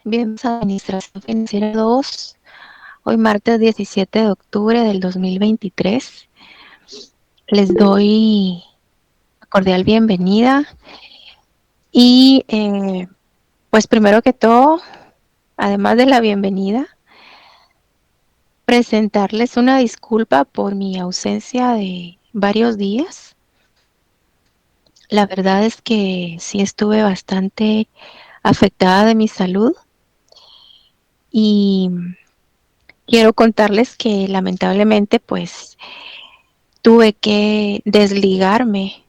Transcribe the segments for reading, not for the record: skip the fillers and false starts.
Bienvenidos a Administración Financiera 2. Hoy martes 17 de octubre del 2023. Les doy cordial bienvenida y pues primero que todo, además de la bienvenida, presentarles una disculpa por mi ausencia de varios días. La verdad es que sí estuve bastante afectada de mi salud y quiero contarles que lamentablemente pues tuve que desligarme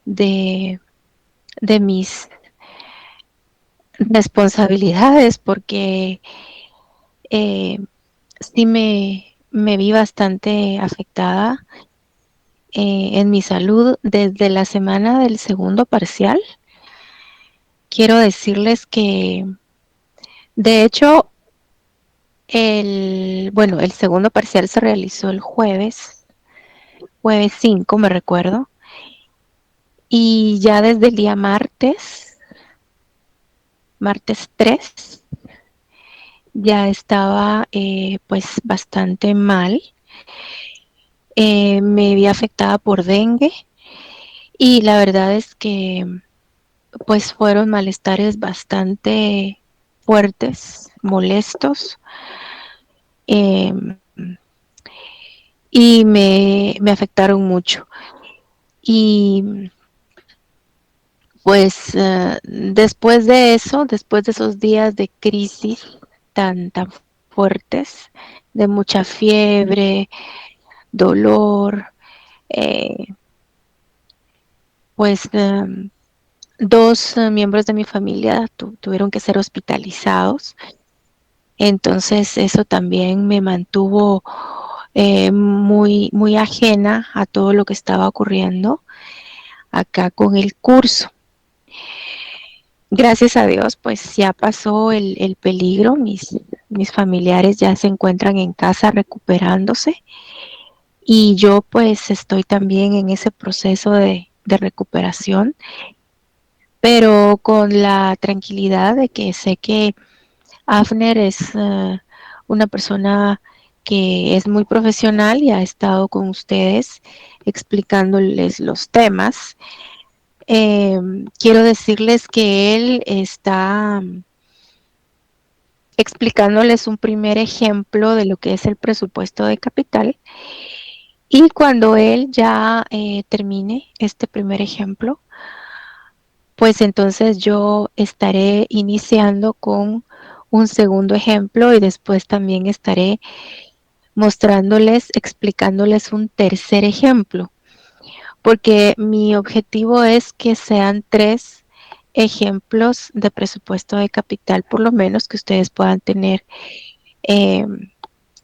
de, de mis responsabilidades porque eh, sí me vi bastante afectada en mi salud desde la semana del segundo parcial. Quiero decirles que de hecho el segundo parcial se realizó el jueves 5 me recuerdo, y ya desde el día martes 3 ya estaba pues bastante mal. Me vi afectada por dengue y la verdad es que pues fueron malestares bastante fuertes, molestos, eh, y me afectaron mucho. Y pues después de eso, después de esos días de crisis tan fuertes, de mucha fiebre, dolor, eh, pues dos miembros de mi familia tuvieron que ser hospitalizados. Entonces eso también me mantuvo muy ajena a todo lo que estaba ocurriendo acá con el curso. Gracias a Dios, pues ya pasó el peligro. Mis familiares ya se encuentran en casa recuperándose y yo pues estoy también en ese proceso de recuperación, pero con la tranquilidad de que sé que Afner es una persona que es muy profesional y ha estado con ustedes explicándoles los temas. Quiero decirles que él está explicándoles un primer ejemplo de lo que es el presupuesto de capital, y cuando él ya termine este primer ejemplo, pues entonces yo estaré iniciando con un segundo ejemplo y después también estaré mostrándoles, explicándoles un tercer ejemplo, porque mi objetivo es que sean 3 ejemplos de presupuesto de capital, por lo menos que ustedes puedan tener eh,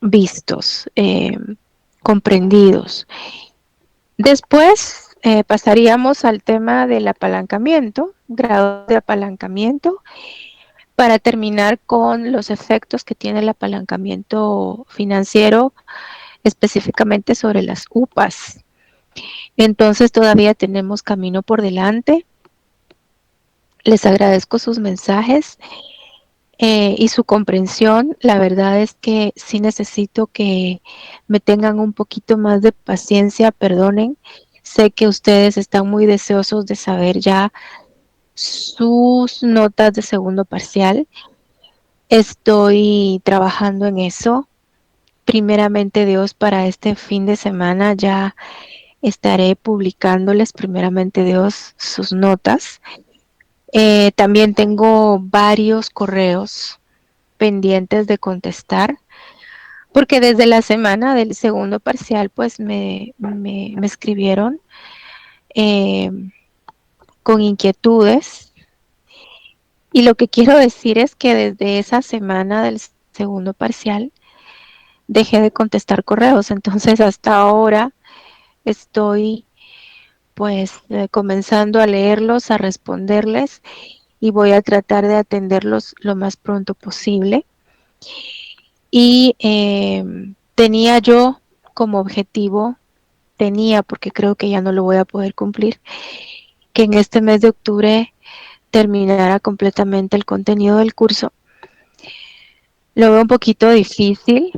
vistos, comprendidos. Después pasaríamos al tema del apalancamiento, grado de apalancamiento, para terminar con los efectos que tiene el apalancamiento financiero, específicamente sobre las UPAs. Entonces todavía tenemos camino por delante. Les agradezco sus mensajes y su comprensión. La verdad es que sí necesito que me tengan un poquito más de paciencia, perdonen. Sé que ustedes están muy deseosos de saber ya sus notas de segundo parcial. Estoy trabajando en eso. Primeramente Dios, para este fin de semana ya estaré publicándoles, primeramente Dios, sus notas. También tengo varios correos pendientes de contestar, porque desde la semana del segundo parcial, pues me escribieron eh, con inquietudes. Y lo que quiero decir es que desde esa semana del segundo parcial dejé de contestar correos. Entonces hasta ahora estoy pues comenzando a leerlos, a responderles, y voy a tratar de atenderlos lo más pronto posible. Y tenía yo como objetivo, porque creo que ya no lo voy a poder cumplir, que en este mes de octubre terminara completamente el contenido del curso. Lo veo un poquito difícil,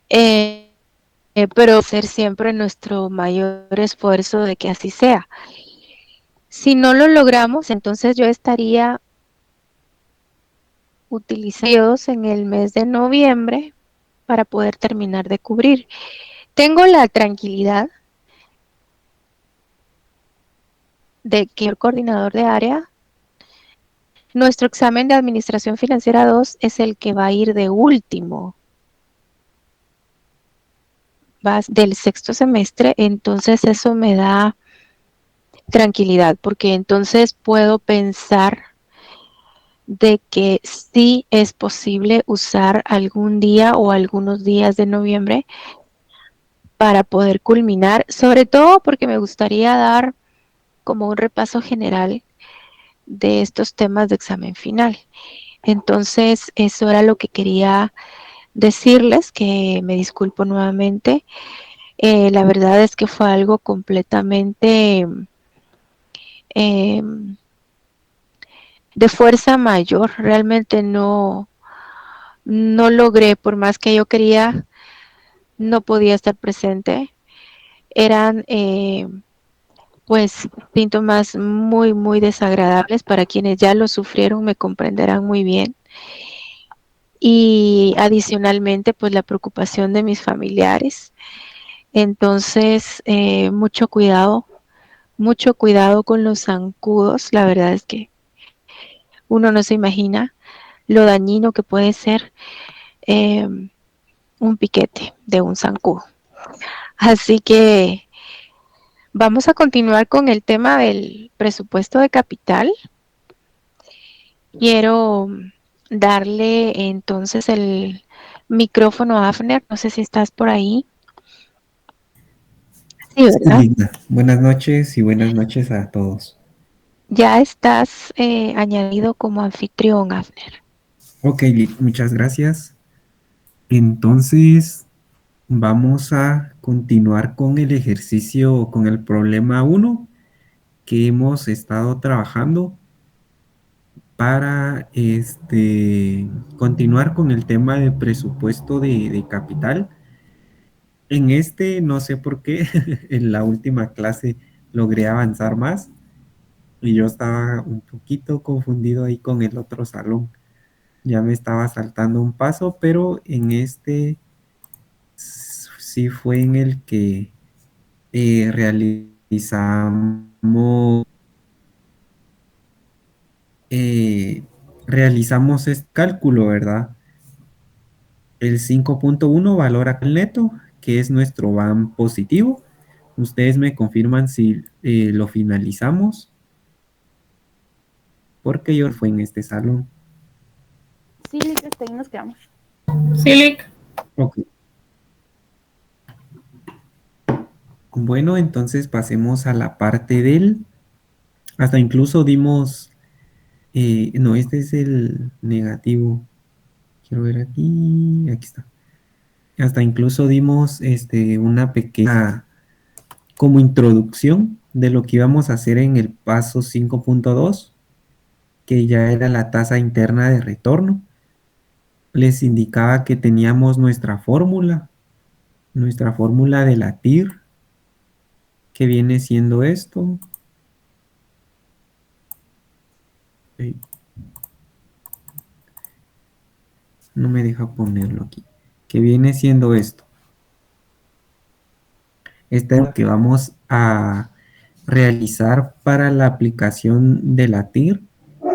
eh, pero hacer siempre nuestro mayor esfuerzo de que así sea. Si no lo logramos, entonces yo estaría utilizando en el mes de noviembre para poder terminar de cubrir. Tengo la tranquilidad de que el coordinador de área, nuestro examen de Administración Financiera 2 es el que va a ir de último, va del sexto semestre, entonces eso me da tranquilidad, porque entonces puedo pensar de que sí es posible usar algún día o algunos días de noviembre para poder culminar, sobre todo porque me gustaría dar como un repaso general de estos temas de examen final. Entonces, eso era lo que quería decirles, que me disculpo nuevamente. La verdad es que fue algo completamente eh, de fuerza mayor. Realmente no logré, por más que yo quería, no podía estar presente. Eran pues síntomas muy, muy desagradables. Para quienes ya lo sufrieron me comprenderán muy bien. Y adicionalmente, pues la preocupación de mis familiares. Entonces, mucho cuidado con los zancudos. La verdad es que uno no se imagina lo dañino que puede ser eh, un piquete de un zancudo. Así que vamos a continuar con el tema del presupuesto de capital. Quiero darle entonces el micrófono a Afner. No sé si estás por ahí. Sí, Sí, ¿verdad? Linda. Buenas noches y buenas noches a todos. Ya estás añadido como anfitrión, Afner. Ok, muchas gracias. Entonces, vamos a continuar con el ejercicio, con el problema uno que hemos estado trabajando para continuar con el tema de presupuesto de capital. En no sé por qué, en la última clase logré avanzar más y yo estaba un poquito confundido ahí con el otro salón. Ya me estaba saltando un paso, pero en sí fue en el que eh, realizamos este cálculo, ¿verdad? El 5.1 valora el neto, que es nuestro van positivo. Ustedes me confirman si lo finalizamos, porque yo fue en este salón. Sí, hasta ahí nos quedamos. Silic. Ok. Bueno, entonces pasemos a la parte del. Hasta incluso dimos. No, este es el negativo. Quiero ver aquí. Aquí está. Hasta incluso dimos una pequeña como introducción de lo que íbamos a hacer en el paso 5.2, que ya era la tasa interna de retorno. Les indicaba que teníamos nuestra fórmula de la TIR, que viene siendo esto. No me deja ponerlo aquí. Que viene siendo esto. Este es lo que vamos a realizar para la aplicación de la TIR.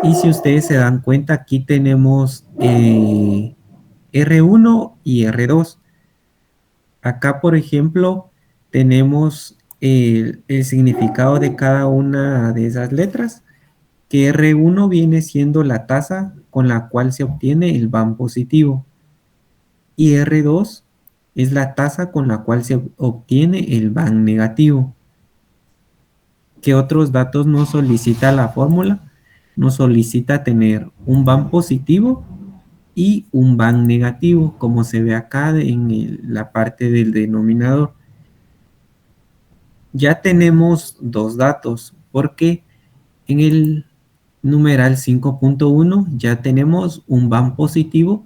Y si ustedes se dan cuenta, aquí tenemos R1 y R2. Acá, por ejemplo, tenemos el significado de cada una de esas letras, que R1 viene siendo la tasa con la cual se obtiene el van positivo y R2 es la tasa con la cual se obtiene el van negativo. ¿Qué otros datos nos solicita la fórmula? Nos solicita tener un van positivo y un van negativo, como se ve acá en la parte del denominador. Ya tenemos dos datos, porque en numeral 5.1 ya tenemos un van positivo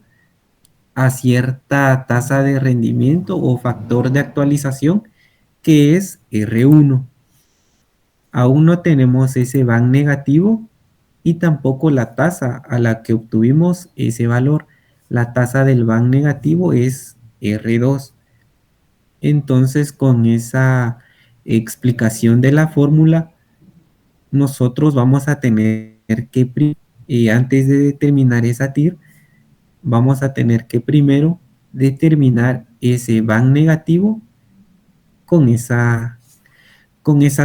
a cierta tasa de rendimiento o factor de actualización que es R1. Aún no tenemos ese van negativo y tampoco la tasa a la que obtuvimos ese valor. La tasa del van negativo es R2. Entonces, con esa explicación de la fórmula, nosotros vamos a tener que, antes de determinar esa TIR, vamos a tener que primero determinar ese van negativo con esa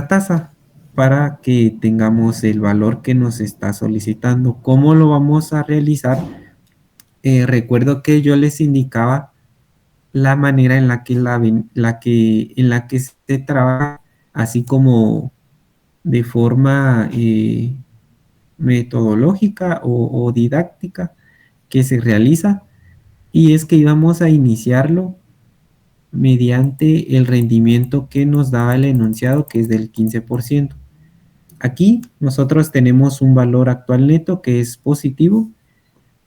tasa para que tengamos el valor que nos está solicitando. ¿Cómo lo vamos a realizar? Recuerdo que yo les indicaba la manera en la que se trabaja, así como de forma metodológica o didáctica que se realiza, y es que íbamos a iniciarlo mediante el rendimiento que nos daba el enunciado, que es del 15%. Aquí nosotros tenemos un valor actual neto que es positivo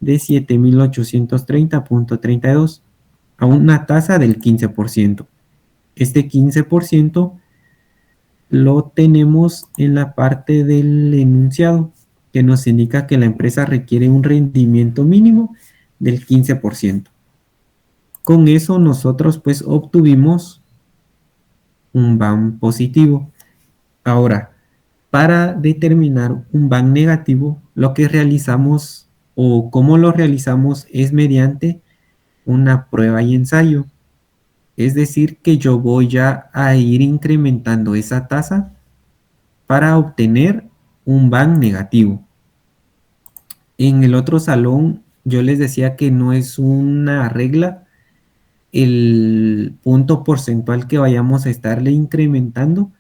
de 7.830.32 a una tasa del 15%. Este 15% lo tenemos en la parte del enunciado, que nos indica que la empresa requiere un rendimiento mínimo del 15%. Con eso nosotros pues obtuvimos un van positivo. Ahora, para determinar un van negativo, lo que realizamos o cómo lo realizamos es mediante una prueba y ensayo. Es decir, que yo voy ya a ir incrementando esa tasa para obtener un van negativo. En el otro salón yo les decía que no es una regla el punto porcentual que vayamos a estarle incrementando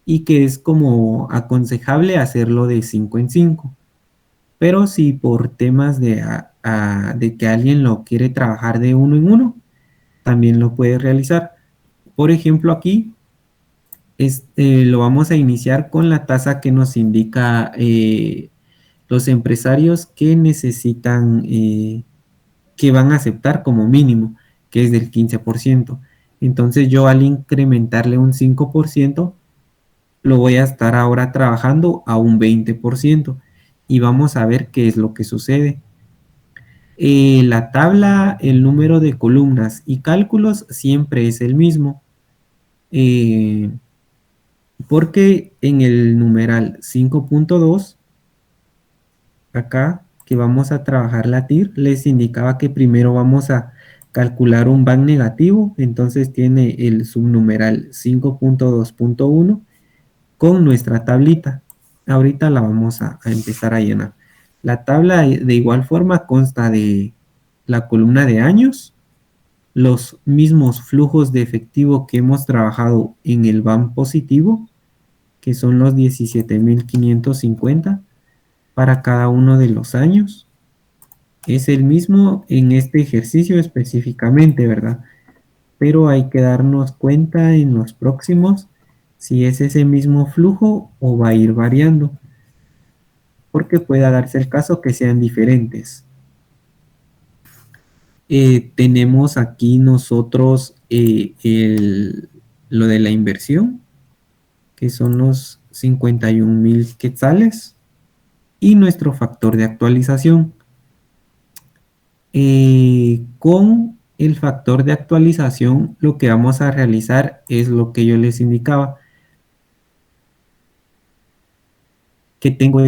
y que es como aconsejable hacerlo de 5 en 5. Pero si por temas de que alguien lo quiere trabajar de uno en uno, también lo puede realizar. Por ejemplo, aquí lo vamos a iniciar con la tasa que nos indica los empresarios que necesitan, que van a aceptar como mínimo, que es del 15%. Entonces yo al incrementarle un 5%, lo voy a estar ahora trabajando a un 20% y vamos a ver qué es lo que sucede. La tabla, el número de columnas y cálculos siempre es el mismo, porque en el numeral 5.2, acá que vamos a trabajar la TIR, les indicaba que primero vamos a calcular un van negativo, entonces tiene el subnumeral 5.2.1 con nuestra tablita. Ahorita la vamos a empezar a llenar. La tabla de igual forma consta de la columna de años, los mismos flujos de efectivo que hemos trabajado en el van positivo, que son los 17.550 para cada uno de los años. Es el mismo en este ejercicio específicamente, ¿verdad? Pero hay que darnos cuenta en los próximos si es ese mismo flujo o va a ir variando, porque pueda darse el caso que sean diferentes. Tenemos aquí nosotros lo de la inversión, que son los 51,000 quetzales, y nuestro factor de actualización. Con el factor de actualización, lo que vamos a realizar es lo que yo les indicaba, que tengo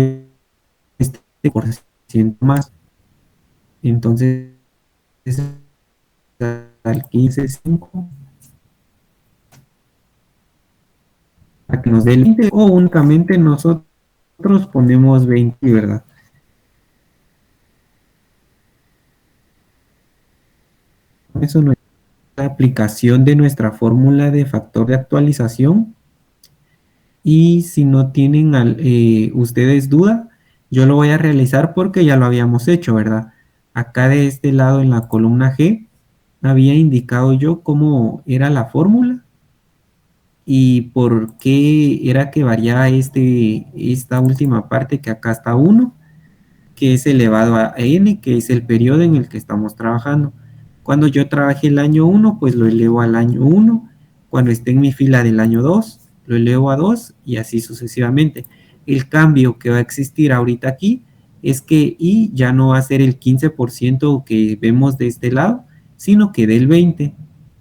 este por ciento más. Entonces, al 15.5 para que nos dé el 20, o únicamente nosotros ponemos 20, ¿verdad? Eso no es la aplicación de nuestra fórmula de factor de actualización. Y si no tienen ustedes duda, yo lo voy a realizar porque ya lo habíamos hecho, ¿verdad? Acá de este lado en la columna G había indicado yo cómo era la fórmula y por qué era que variaba esta última parte que acá está 1 que es elevado a n, que es el periodo en el que estamos trabajando. Cuando yo trabajé el año 1, pues lo elevo al año 1. Cuando esté en mi fila del año 2, lo elevo a 2 y así sucesivamente. El cambio que va a existir ahorita aquí es que y ya no va a ser el 15% que vemos de este lado, sino que del 20%.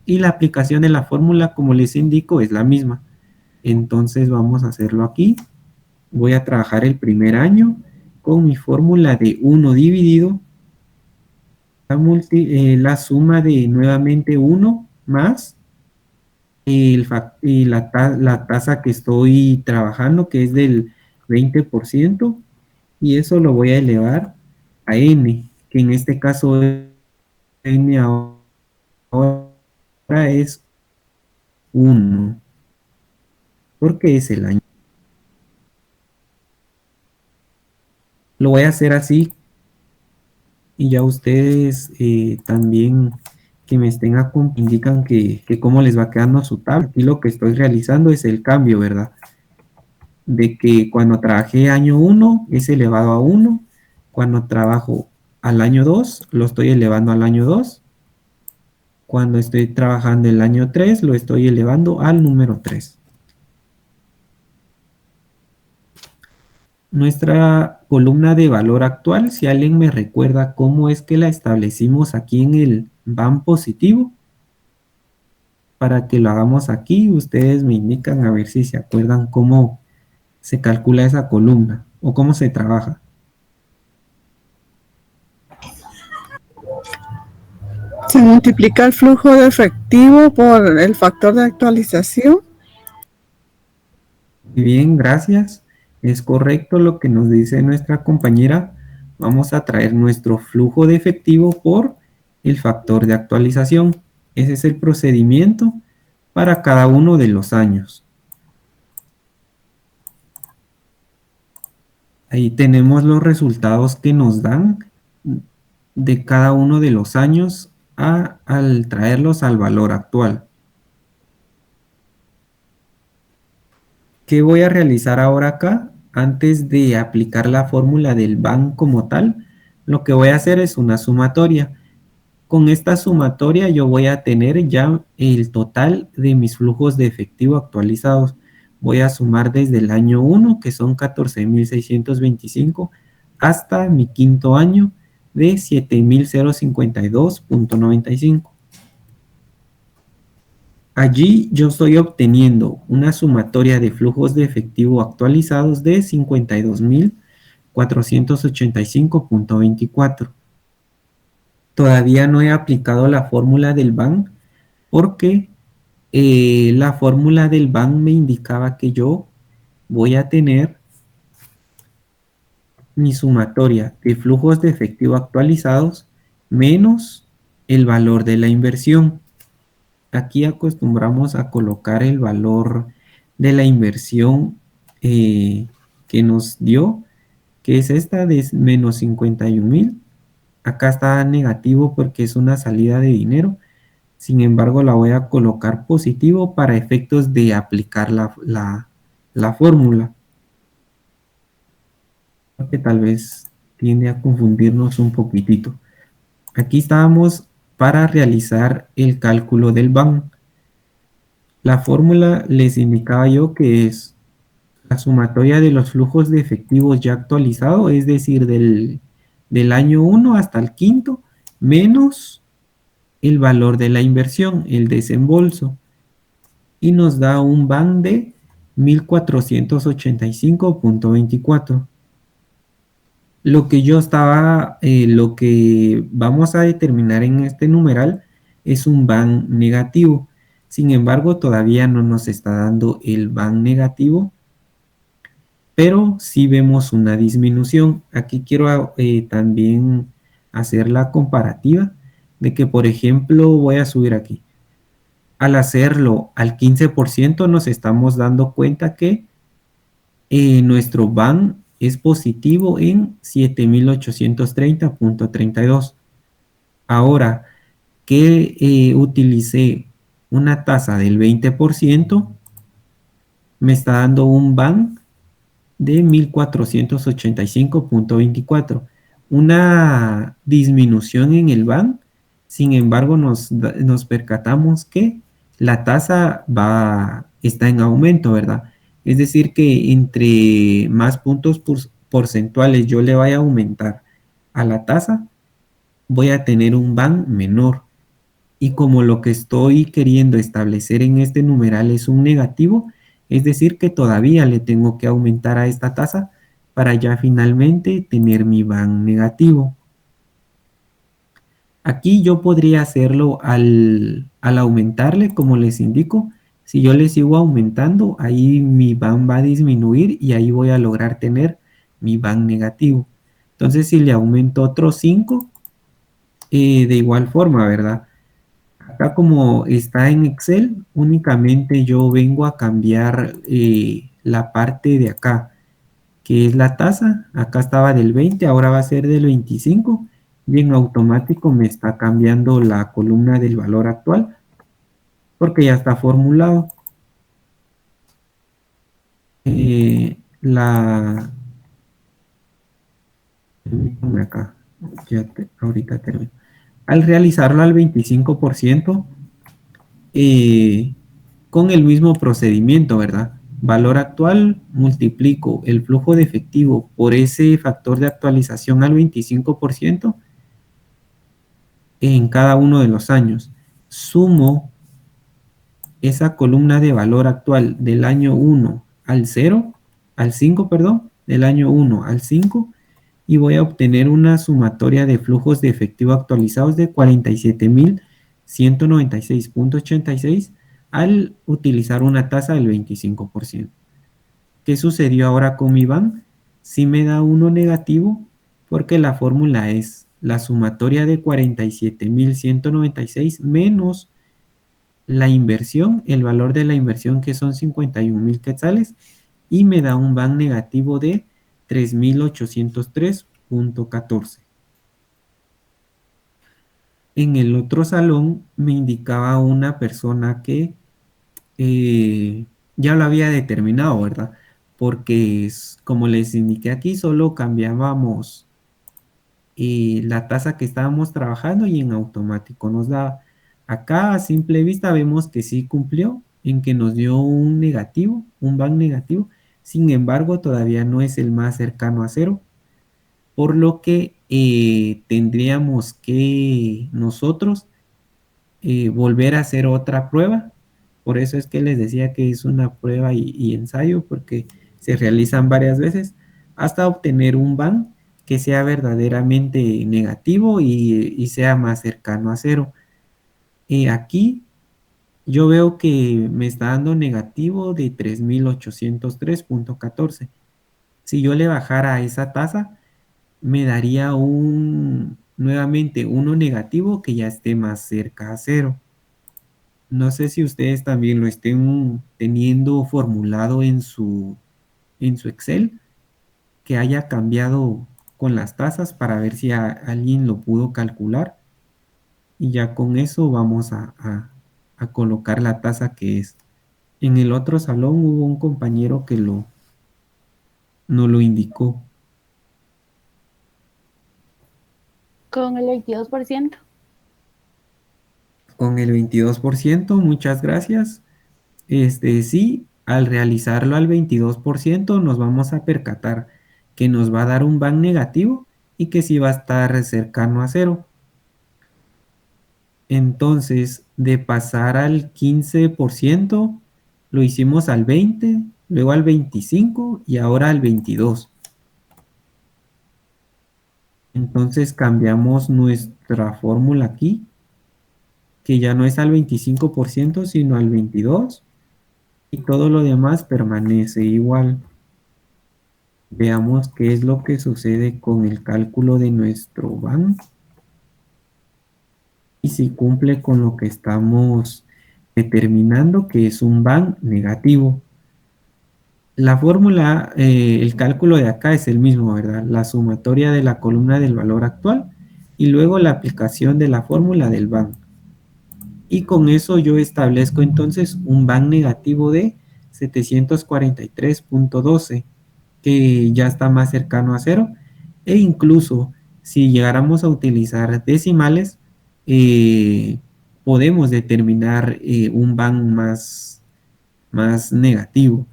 Y la aplicación de la fórmula, como les indico, es la misma. Entonces vamos a hacerlo aquí. Voy a trabajar el primer año con mi fórmula de 1 dividido la suma de nuevamente 1 más la tasa que estoy trabajando, que es del 20%, y eso lo voy a elevar a n, que en este caso n ahora es 1, porque es el año. Lo voy a hacer así y ya ustedes también que me estén indican que cómo les va quedando su tabla. Aquí lo que estoy realizando es el cambio, ¿verdad? De que cuando trabajé año 1 es elevado a 1, cuando trabajo al año 2 lo estoy elevando al año 2, cuando estoy trabajando el año 3 lo estoy elevando al número 3. Nuestra columna de valor actual, si alguien me recuerda cómo es que la establecimos aquí en el BAM positivo, para que lo hagamos aquí, ustedes me indican a ver si se acuerdan cómo se calcula esa columna o cómo se trabaja. Se multiplica el flujo de efectivo por el factor de actualización. Muy bien, gracias. Es correcto lo que nos dice nuestra compañera. Vamos a traer nuestro flujo de efectivo por el factor de actualización. Ese es el procedimiento para cada uno de los años. Ahí tenemos los resultados que nos dan de cada uno de los años al traerlos al valor actual. ¿Qué voy a realizar ahora acá? Antes de aplicar la fórmula del BAM como tal, lo que voy a hacer es una sumatoria. Con esta sumatoria yo voy a tener ya el total de mis flujos de efectivo actualizados. Voy a sumar desde el año 1, que son 14.625, hasta mi quinto año de 7.052.95. Allí yo estoy obteniendo una sumatoria de flujos de efectivo actualizados de 52.485.24. Todavía no he aplicado la fórmula del BAM porque la fórmula del BAM me indicaba que yo voy a tener mi sumatoria de flujos de efectivo actualizados menos el valor de la inversión. Aquí acostumbramos a colocar el valor de la inversión que nos dio, que es esta de menos 51,000. Acá está negativo porque es una salida de dinero. Sin embargo, la voy a colocar positivo para efectos de aplicar la fórmula. Que tal vez tiende a confundirnos un poquitito. Aquí estábamos para realizar el cálculo del BAM. La fórmula les indicaba yo que es la sumatoria de los flujos de efectivos ya actualizados, es decir, del año 1 hasta el quinto, menos el valor de la inversión, el desembolso, y nos da un BAM de 1.485.24. Lo que vamos a determinar en este numeral es un BAM negativo. Sin embargo, todavía no nos está dando el BAM negativo, pero sí vemos una disminución. Aquí quiero también hacer la comparativa de que, por ejemplo, voy a subir aquí. Al hacerlo al 15% nos estamos dando cuenta que nuestro BAM es positivo en 7.830.32. Ahora que utilicé una tasa del 20%, me está dando un BAM de 1.485.24. una disminución en el BAN. Sin embargo, nos percatamos que la tasa está en aumento, ¿verdad? Es decir, que entre más puntos porcentuales yo le vaya a aumentar a la tasa, voy a tener un BAN menor. Y como lo que estoy queriendo establecer en este numeral es un negativo, es decir, que todavía le tengo que aumentar a esta tasa para ya finalmente tener mi BAN negativo. Aquí yo podría hacerlo al aumentarle, como les indico. Si yo le sigo aumentando, ahí mi BAN va a disminuir y ahí voy a lograr tener mi BAN negativo. Entonces, si le aumento otros 5, de igual forma, ¿verdad? Acá como está en Excel, únicamente yo vengo a cambiar la parte de acá, que es la tasa. Acá estaba del 20, ahora va a ser del 25 y en automático me está cambiando la columna del valor actual porque ya está formulado. Permítame acá, ahorita termino. Al realizarlo al 25%, con el mismo procedimiento, ¿verdad? Valor actual, multiplico el flujo de efectivo por ese factor de actualización al 25% en cada uno de los años. Sumo esa columna de valor actual del año 1 al 0, al 5, perdón, del año 1 al 5, y voy a obtener una sumatoria de flujos de efectivo actualizados de 47.196.86 al utilizar una tasa del 25%. ¿Qué sucedió ahora con mi BAN? Sí me da uno negativo porque la fórmula es la sumatoria de 47.196 menos la inversión, el valor de la inversión que son 51,000 quetzales, y me da un BAN negativo de 3.803.14. En el otro salón me indicaba una persona que ya lo había determinado, ¿verdad? Porque como les indiqué aquí, solo cambiábamos la tasa que estábamos trabajando y en automático nos daba. Acá a simple vista vemos que sí cumplió en que nos dio un negativo, un BAN negativo. Sin embargo, todavía no es el más cercano a cero, por lo que tendríamos que nosotros volver a hacer otra prueba. Por eso es que les decía que es una prueba y ensayo, porque se realizan varias veces hasta obtener un BAN que sea verdaderamente negativo y sea más cercano a cero. Aquí yo veo que me está dando negativo de 3.803.14. Si yo le bajara esa tasa, me daría nuevamente uno negativo que ya esté más cerca a cero. No sé si ustedes también lo estén teniendo formulado en su Excel, que haya cambiado con las tasas para ver si alguien lo pudo calcular. Y ya con eso vamos a colocar la tasa que es. En el otro salón hubo un compañero que no lo indicó. Con el 22%. Con el 22%, muchas gracias. Sí, al realizarlo al 22% nos vamos a percatar que nos va a dar un BAN negativo y que sí va a estar cercano a cero. Entonces, de pasar al 15%, lo hicimos al 20%, luego al 25% y ahora al 22%. Entonces cambiamos nuestra fórmula aquí, que ya no es al 25%, sino al 22%. Y todo lo demás permanece igual. Veamos qué es lo que sucede con el cálculo de nuestro BAN y si cumple con lo que estamos determinando, que es un BAN negativo. La fórmula, el cálculo de acá es el mismo, ¿verdad? La sumatoria de la columna del valor actual y luego la aplicación de la fórmula del BAN. Y con eso yo establezco entonces un BAN negativo de 743.12, que ya está más cercano a cero, e incluso si llegáramos a utilizar decimales, podemos determinar un van más negativo.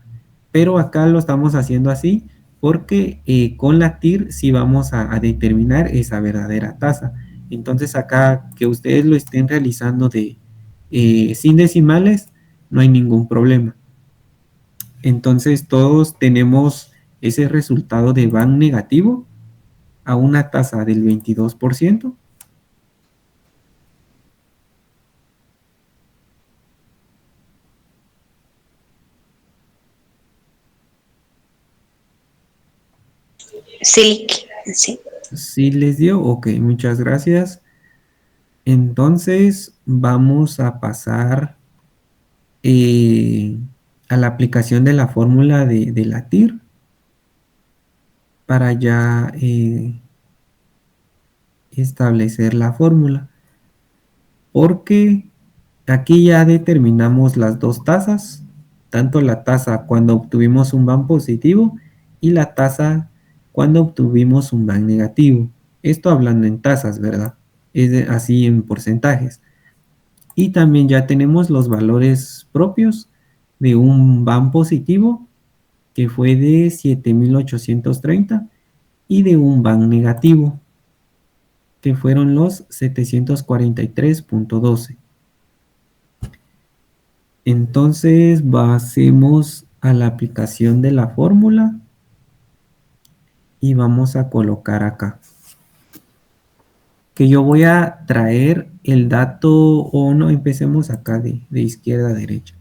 Pero acá lo estamos haciendo así porque con la TIR sí vamos a determinar esa verdadera tasa. Entonces acá que ustedes lo estén realizando sin decimales, no hay ningún problema. Entonces todos tenemos ese resultado de van negativo a una tasa del 22%. Sí, sí. Sí les dio, ok, muchas gracias. Entonces vamos a pasar a la aplicación de la fórmula de la TIR para ya establecer la fórmula. Porque aquí ya determinamos las dos tasas, tanto la tasa cuando obtuvimos un van positivo y la tasa cuando obtuvimos un van negativo. Esto hablando en tasas, ¿verdad? Así en porcentajes. Y también ya tenemos los valores propios de un van positivo que fue de 7.830 y de un van negativo que fueron los 743.12. Entonces pasemos a la aplicación de la fórmula y vamos a colocar acá que yo voy a traer el dato, o no, empecemos acá de izquierda a derecha.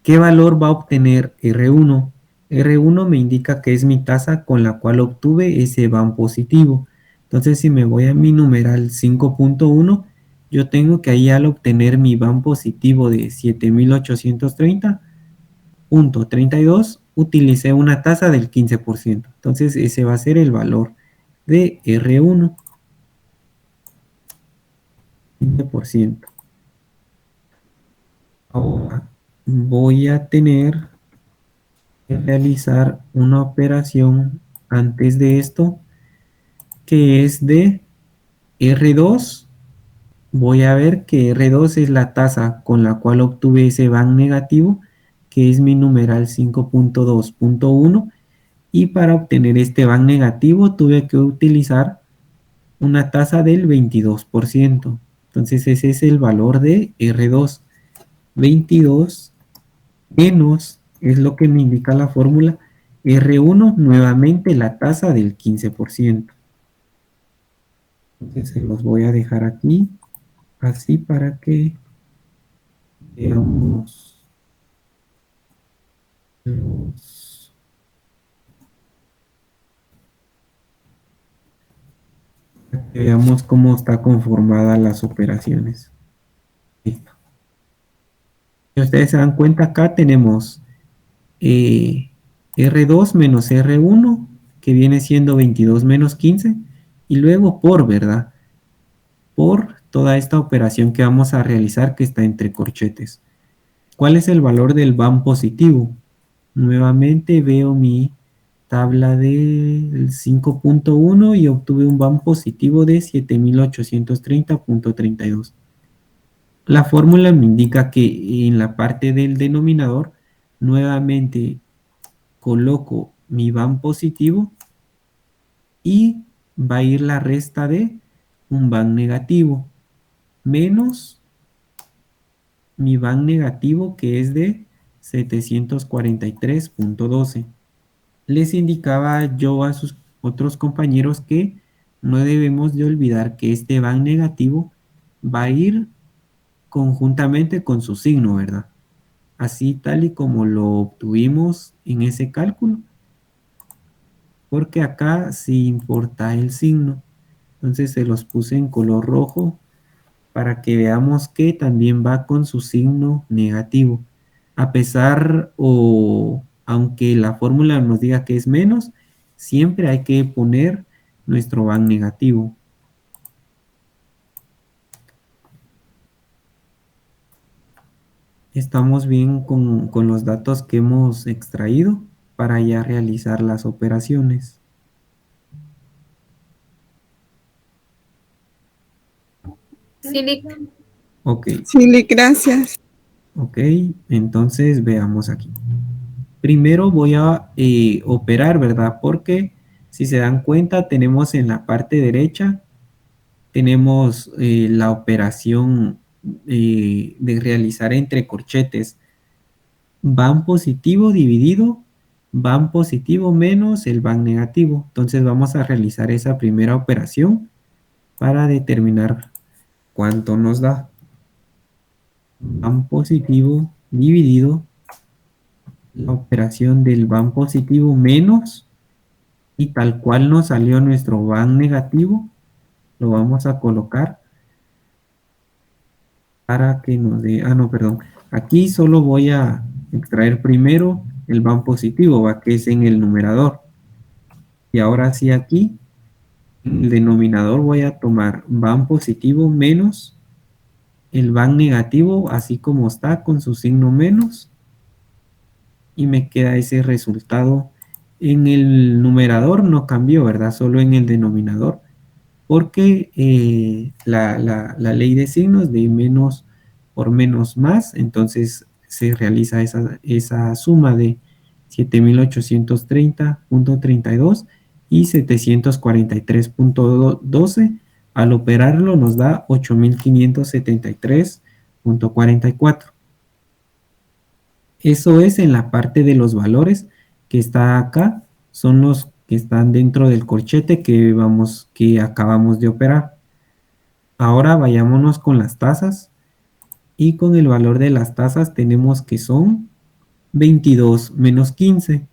¿Qué valor va a obtener R1? R1 me indica que es mi tasa con la cual obtuve ese van positivo. Entonces, si me voy a mi numeral 5.1, yo tengo que ahí al obtener mi van positivo de 7.830.32, utilicé una tasa del 15%. Entonces, ese va a ser el valor de R1. 15%. Ahora voy a tener que realizar una operación antes de esto, que es de R2. Voy a ver que R2 es la tasa con la cual obtuve ese van negativo, que es mi numeral 5.2.1, y para obtener este van negativo tuve que utilizar una tasa del 22%. Entonces ese es el valor de R2. 22 menos, es lo que me indica la fórmula, R1, nuevamente la tasa del 15%. Entonces se los voy a dejar aquí, así para que veamos cómo está conformada las operaciones. Listo. Si ustedes se dan cuenta, acá tenemos R2 menos R1, que viene siendo 22 menos 15, y luego por, ¿verdad? Por toda esta operación que vamos a realizar que está entre corchetes. ¿Cuál es el valor del van positivo? Nuevamente veo mi tabla del 5.1 y obtuve un van positivo de 7.830.32. La fórmula me indica que en la parte del denominador nuevamente coloco mi van positivo y va a ir la resta de un van negativo menos mi van negativo, que es de 743.12. Les indicaba yo a sus otros compañeros que no debemos de olvidar que este van negativo va a ir conjuntamente con su signo, ¿verdad? Así tal y como lo obtuvimos en ese cálculo, porque acá sí importa el signo. Entonces se los puse en color rojo para que veamos que también va con su signo negativo. A pesar o aunque la fórmula nos diga que es menos, siempre hay que poner nuestro van negativo. Estamos bien con los datos que hemos extraído para ya realizar las operaciones. Silic. Ok, Sí, gracias. ok, entonces veamos aquí. Primero voy a operar, ¿verdad? Porque si se dan cuenta, tenemos en la parte derecha, tenemos la operación de realizar entre corchetes. Van positivo dividido, van positivo menos el van negativo. Entonces vamos a realizar esa primera operación para determinar cuánto nos da. Van positivo dividido la operación del van positivo menos y tal cual nos salió nuestro van negativo, lo vamos a colocar para que nos dé, no, perdón, aquí solo voy a extraer primero el van positivo, va, que es en el numerador. Y ahora sí aquí, en el denominador voy a tomar van positivo menos el van negativo, así como está con su signo menos, y me queda ese resultado. En el numerador no cambió, ¿verdad? Solo en el denominador, porque la ley de signos de menos por menos más, entonces se realiza esa suma de 7830.32 y 743.12. Al operarlo nos da 8573.44. Eso es en la parte de los valores que está acá, son los que están dentro del corchete que acabamos de operar. Ahora vayámonos con las tasas y con el valor de las tasas tenemos que son 22 menos 15.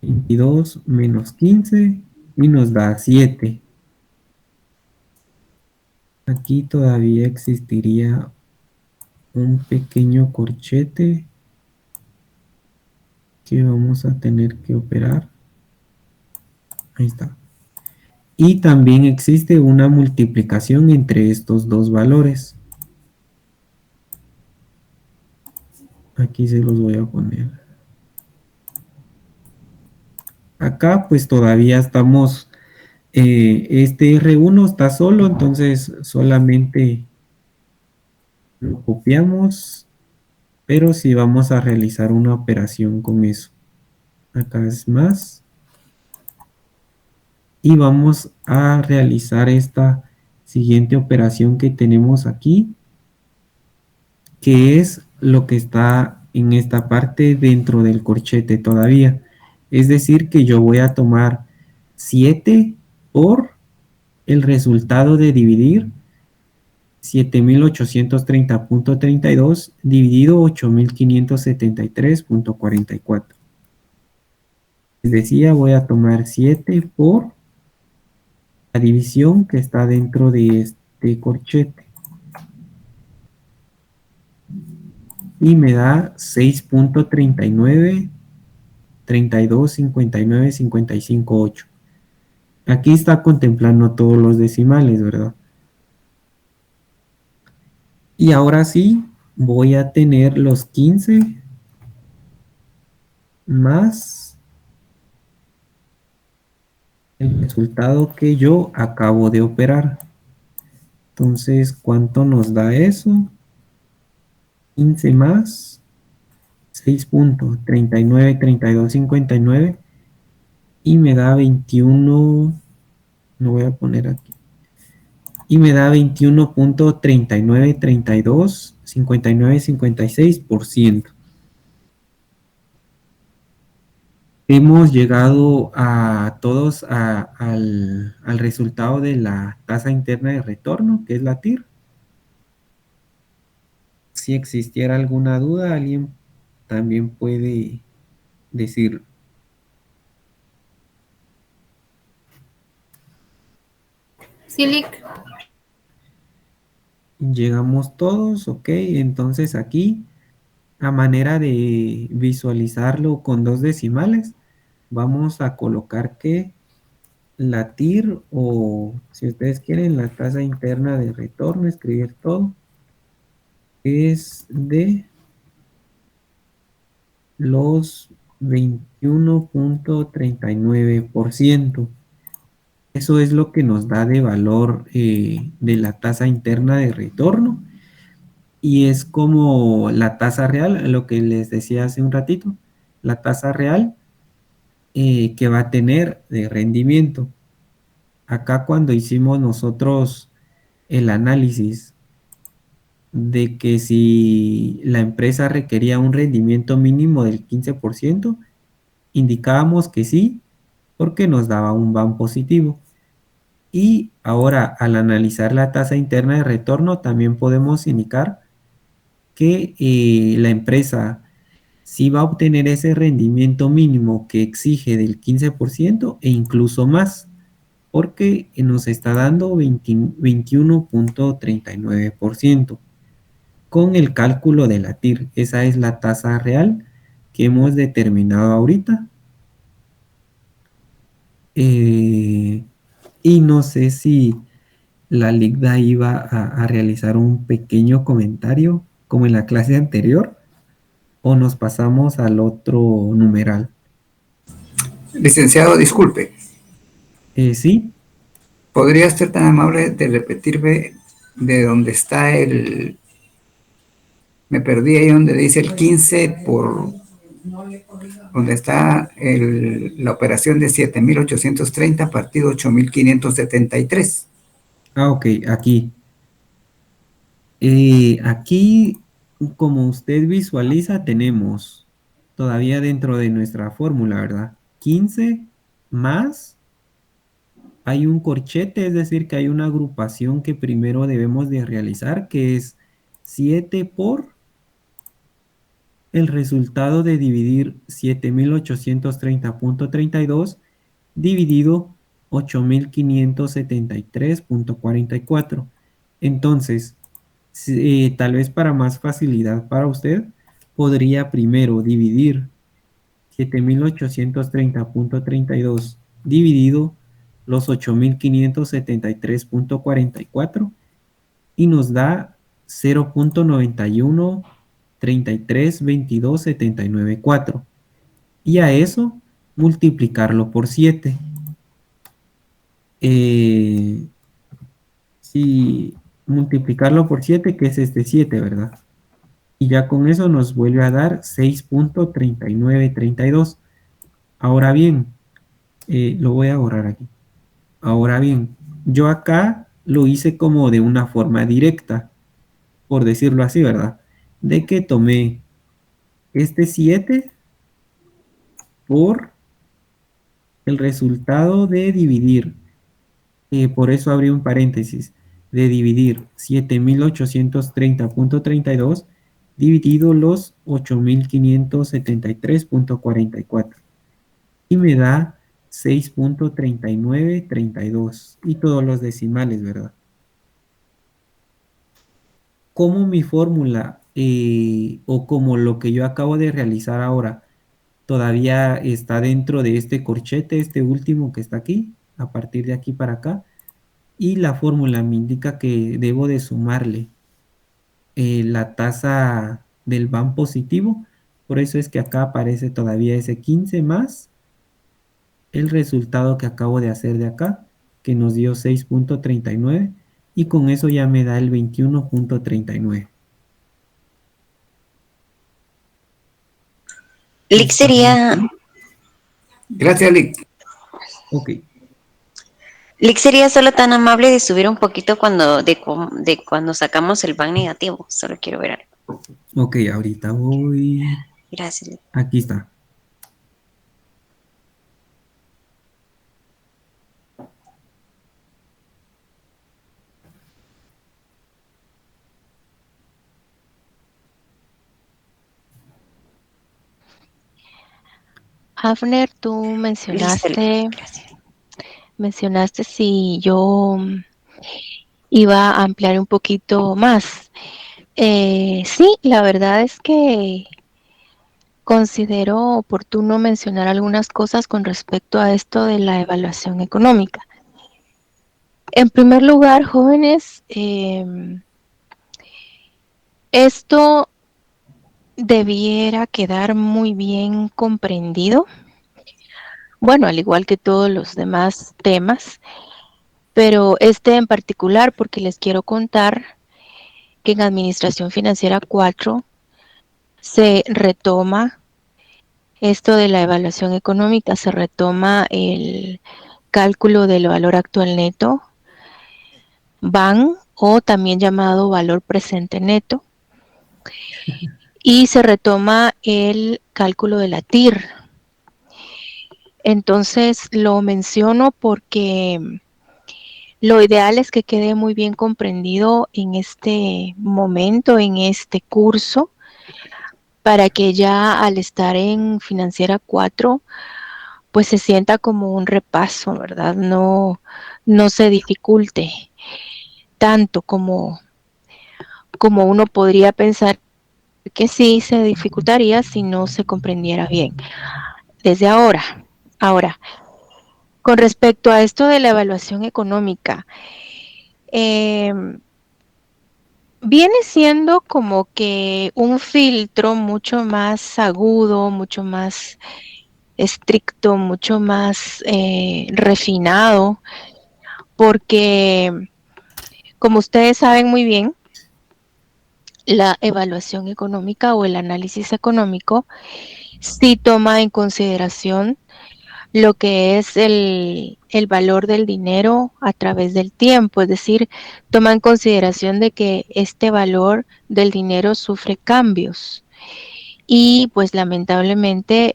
22 menos 15 y nos da 7. Aquí todavía existiría un pequeño corchete que vamos a tener que operar. Ahí está. Y también existe una multiplicación entre estos dos valores. Aquí se los voy a poner. Acá pues todavía estamos, este R1 está solo, entonces solamente lo copiamos, pero si vamos a realizar una operación con eso. Acá es más. Y vamos a realizar esta siguiente operación que tenemos aquí, que es lo que está en esta parte dentro del corchete todavía. Es decir, que yo voy a tomar 7 por el resultado de dividir 7830.32 dividido 8573.44. Les decía, voy a tomar 7 por la división que está dentro de este corchete. Y me da 6.39, 32, 59, 55, 8. Aquí está contemplando todos los decimales, ¿verdad? Y ahora sí, voy a tener los 15 más el resultado que yo acabo de operar. Entonces, ¿cuánto nos da eso? 15 más 6.39, 32, 59 y me da 21, lo voy a poner aquí, y me da 21.3932.5956%. Hemos llegado a todos al resultado de la tasa interna de retorno, que es la TIR. Si existiera alguna duda, alguien también puede decirlo. Silic. Llegamos todos, ok, entonces aquí, a manera de visualizarlo con dos decimales, vamos a colocar que la TIR, o si ustedes quieren, la tasa interna de retorno, escribir todo, es de los 21.39%. Eso es lo que nos da de valor de la tasa interna de retorno y es como la tasa real, lo que les decía hace un ratito, la tasa real que va a tener de rendimiento. Acá cuando hicimos nosotros el análisis de que si la empresa requería un rendimiento mínimo del 15%, indicábamos que sí, porque nos daba un BAM positivo. Y ahora, al analizar la tasa interna de retorno, también podemos indicar que la empresa sí va a obtener ese rendimiento mínimo que exige del 15% e incluso más, porque nos está dando 21.39% con el cálculo de la TIR. Esa es la tasa real que hemos determinado ahorita. Y no sé si la Ligda iba a realizar un pequeño comentario como en la clase anterior o nos pasamos al otro numeral. Licenciado, disculpe, Sí, ¿podría ser tan amable de repetirme de dónde está el... Me perdí ahí donde dice el 15 por... donde está la operación de 7.830 partido 8.573. ok, aquí. Aquí, como usted visualiza, tenemos todavía dentro de nuestra fórmula, ¿verdad? 15 más, hay un corchete, es decir, que hay una agrupación que primero debemos de realizar, que es 7 por el resultado de dividir 7.830.32 dividido 8.573.44. Entonces, tal vez para más facilidad para usted, podría primero dividir 7.830.32 dividido los 8.573.44 y nos da 0.91332279.4 y a eso multiplicarlo por 7. Si multiplicarlo por 7, que es este 7, ¿verdad? Y ya con eso nos vuelve a dar 6.3932. Ahora bien, lo voy a borrar aquí. Ahora bien, yo acá lo hice como de una forma directa, por decirlo así, ¿verdad? De que tomé este 7 por el resultado de dividir, por eso abrí un paréntesis, de dividir 7.830.32 dividido los 8.573.44 y me da 6.3932 y todos los decimales, ¿verdad? Como mi fórmula o como lo que yo acabo de realizar ahora todavía está dentro de este corchete, este último que está aquí, a partir de aquí para acá, y la fórmula me indica que debo de sumarle la tasa del BAM positivo, por eso es que acá aparece todavía ese 15 más el resultado que acabo de hacer de acá, que nos dio 6.39 y con eso ya me da el 21.39. Lick sería, Gracias, Lick. Ok, Lick sería solo tan amable de subir un poquito de cuando sacamos el ban negativo. Solo quiero ver algo. ok, ahorita voy. Gracias, Lick. Aquí está. Hafner, tú Listo, Lick. Gracias. mencionaste si yo iba a ampliar un poquito más. Sí, la verdad es que considero oportuno mencionar algunas cosas con respecto a esto de la evaluación económica. En primer lugar, jóvenes, esto debiera quedar muy bien comprendido Bueno, al igual que todos los demás temas, pero este en particular porque les quiero contar que en Administración Financiera 4 se retoma esto de la evaluación económica, se retoma el cálculo del valor actual neto, VAN, o también llamado valor presente neto, y se retoma el cálculo de la TIR. Entonces lo menciono porque lo ideal es que quede muy bien comprendido en este momento, en este curso, para que ya al estar en Financiera 4, pues se sienta como un repaso, ¿verdad? No se dificulte tanto como uno podría pensar que sí se dificultaría si no se comprendiera bien. Desde ahora. Ahora, con respecto a esto de la evaluación económica, viene siendo como que un filtro mucho más agudo, mucho más estricto, mucho más refinado, porque como ustedes saben muy bien, la evaluación económica o el análisis económico sí toma en consideración lo que es el valor del dinero a través del tiempo, es decir, toma en consideración de que este valor del dinero sufre cambios y pues lamentablemente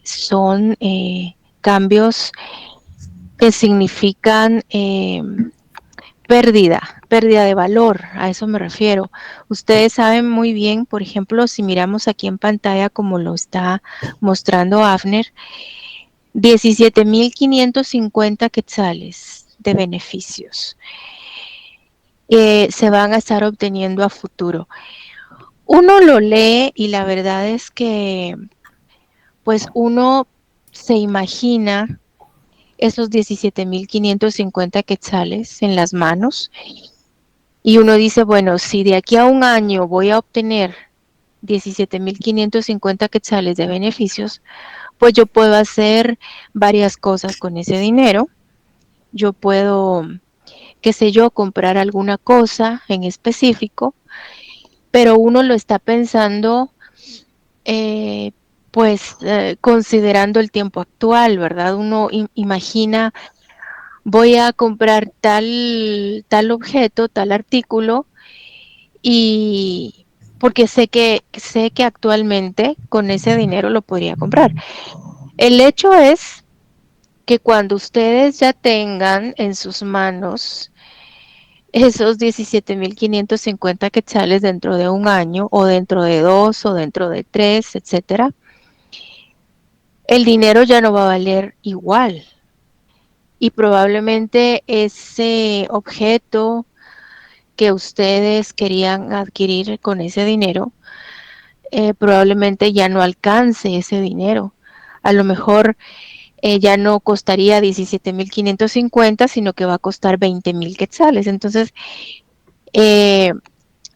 son cambios que significan pérdida de valor, a eso me refiero. Ustedes saben muy bien, por ejemplo, si miramos aquí en pantalla como lo está mostrando Avner, 17,550 quetzales de beneficios se van a estar obteniendo a futuro. Uno lo lee y la verdad es que pues uno se imagina esos 17,550 quetzales en las manos y uno dice, bueno, si de aquí a un año voy a obtener 17,550 quetzales de beneficios, pues yo puedo hacer varias cosas con ese dinero. Yo puedo, qué sé yo, comprar alguna cosa en específico, pero uno lo está pensando, considerando el tiempo actual, ¿verdad? Uno imagina, voy a comprar tal objeto, tal artículo, y porque sé que actualmente con ese dinero lo podría comprar. El hecho es que cuando ustedes ya tengan en sus manos esos 17,550 quetzales dentro de un año, o dentro de 2, o dentro de 3, etcétera, el dinero ya no va a valer igual. Y probablemente ese objeto que ustedes querían adquirir con ese dinero, probablemente ya no alcance ese dinero. A lo mejor ya no costaría 17,550, sino que va a costar 20,000 quetzales. Entonces,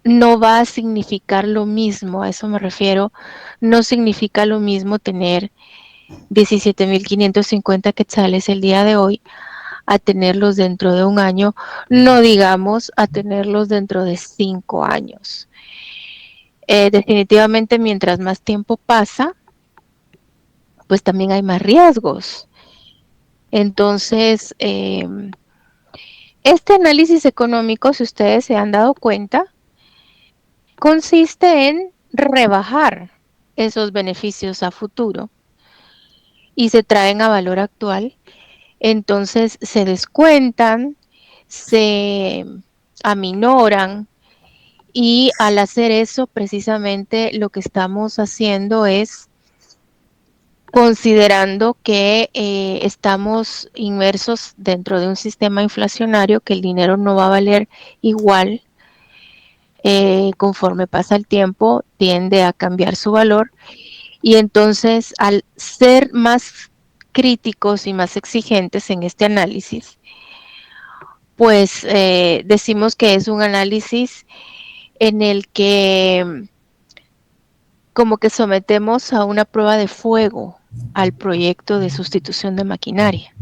no va a significar lo mismo, a eso me refiero, no significa lo mismo tener 17,550 quetzales el día de hoy a tenerlos dentro de un año, no digamos a tenerlos dentro de 5 años. Definitivamente mientras más tiempo pasa, pues también hay más riesgos. Entonces, este análisis económico, si ustedes se han dado cuenta, consiste en rebajar esos beneficios a futuro y se traen a valor actual. Entonces se descuentan, se aminoran, y al hacer eso precisamente lo que estamos haciendo es considerando que estamos inmersos dentro de un sistema inflacionario, que el dinero no va a valer igual conforme pasa el tiempo, tiende a cambiar su valor, y entonces al ser más críticos y más exigentes en este análisis, pues decimos que es un análisis en el que como que sometemos a una prueba de fuego al proyecto de sustitución de maquinaria.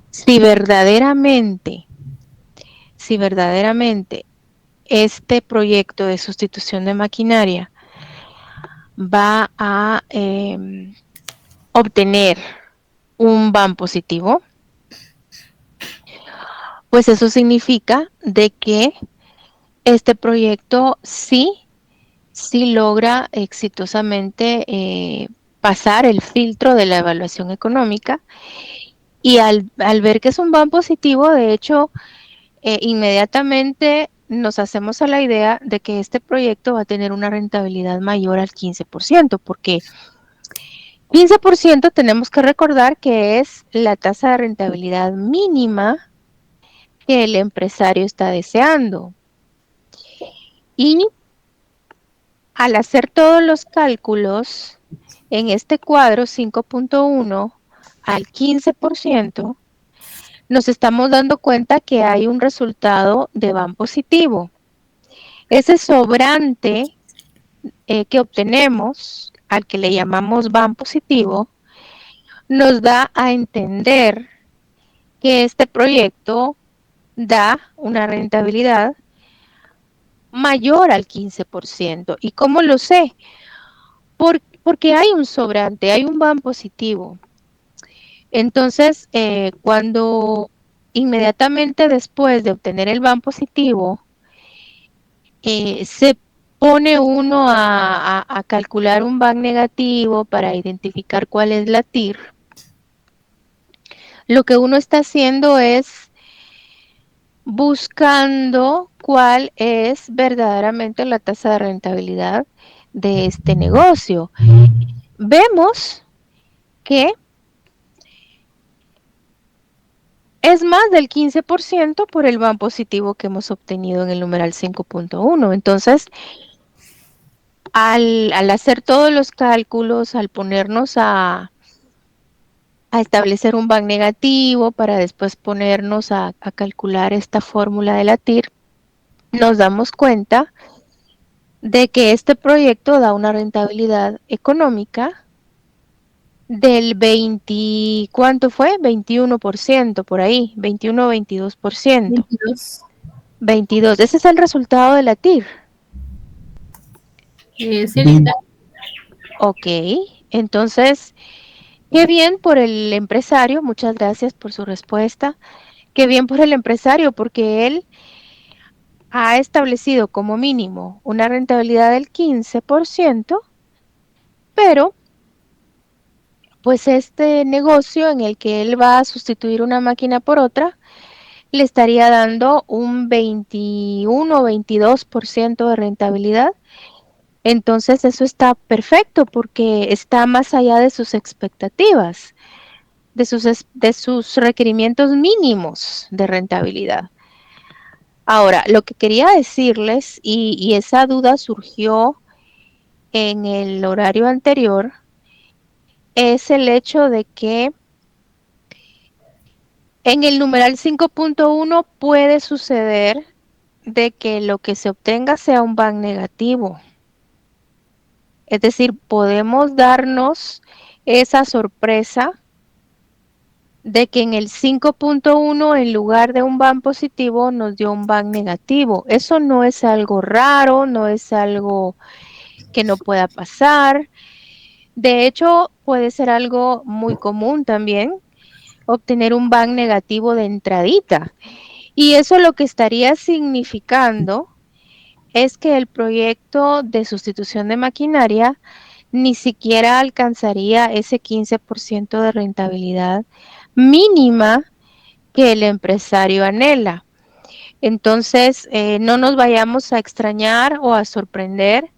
Si verdaderamente este proyecto de sustitución de maquinaria va a obtener un BAM positivo, pues eso significa de que este proyecto sí logra exitosamente pasar el filtro de la evaluación económica, y al ver que es un BAM positivo, de hecho, inmediatamente nos hacemos a la idea de que este proyecto va a tener una rentabilidad mayor al 15%, porque 15% tenemos que recordar que es la tasa de rentabilidad mínima que el empresario está deseando. Y al hacer todos los cálculos en este cuadro 5.1 al 15%, nos estamos dando cuenta que hay un resultado de BAM positivo. Ese sobrante que obtenemos, al que le llamamos BAM positivo, nos da a entender que este proyecto da una rentabilidad mayor al 15%. ¿Y cómo lo sé? Porque hay un sobrante, hay un BAM positivo. Entonces, cuando inmediatamente después de obtener el BAM positivo, se pone uno a calcular un BAM negativo para identificar cuál es la TIR, lo que uno está haciendo es buscando cuál es verdaderamente la tasa de rentabilidad de este negocio. Vemos que es más del 15% por el BAM positivo que hemos obtenido en el numeral 5.1. Entonces, al hacer todos los cálculos, al ponernos a establecer un BAM negativo para después ponernos a calcular esta fórmula de la TIR, nos damos cuenta de que este proyecto da una rentabilidad económica del 20, ¿cuánto fue? 21% por ahí, 21 o 22%. 22, ese es el resultado de la TIR. Sí, Linda. Ok, entonces, qué bien por el empresario, muchas gracias por su respuesta. Qué bien por el empresario, porque él ha establecido como mínimo una rentabilidad del 15%, pero pues este negocio en el que él va a sustituir una máquina por otra, le estaría dando un 21 o 22% de rentabilidad. Entonces eso está perfecto porque está más allá de sus expectativas, de sus requerimientos mínimos de rentabilidad. Ahora, lo que quería decirles, y esa duda surgió en el horario anterior, es el hecho de que en el numeral 5.1 puede suceder de que lo que se obtenga sea un BAM negativo. Es decir, podemos darnos esa sorpresa de que en el 5.1 en lugar de un BAM positivo nos dio un BAM negativo. Eso no es algo raro, no es algo que no pueda pasar. De hecho, puede ser algo muy común también, obtener un BAM negativo de entradita. Y eso lo que estaría significando es que el proyecto de sustitución de maquinaria ni siquiera alcanzaría ese 15% de rentabilidad mínima que el empresario anhela. Entonces, no nos vayamos a extrañar o a sorprender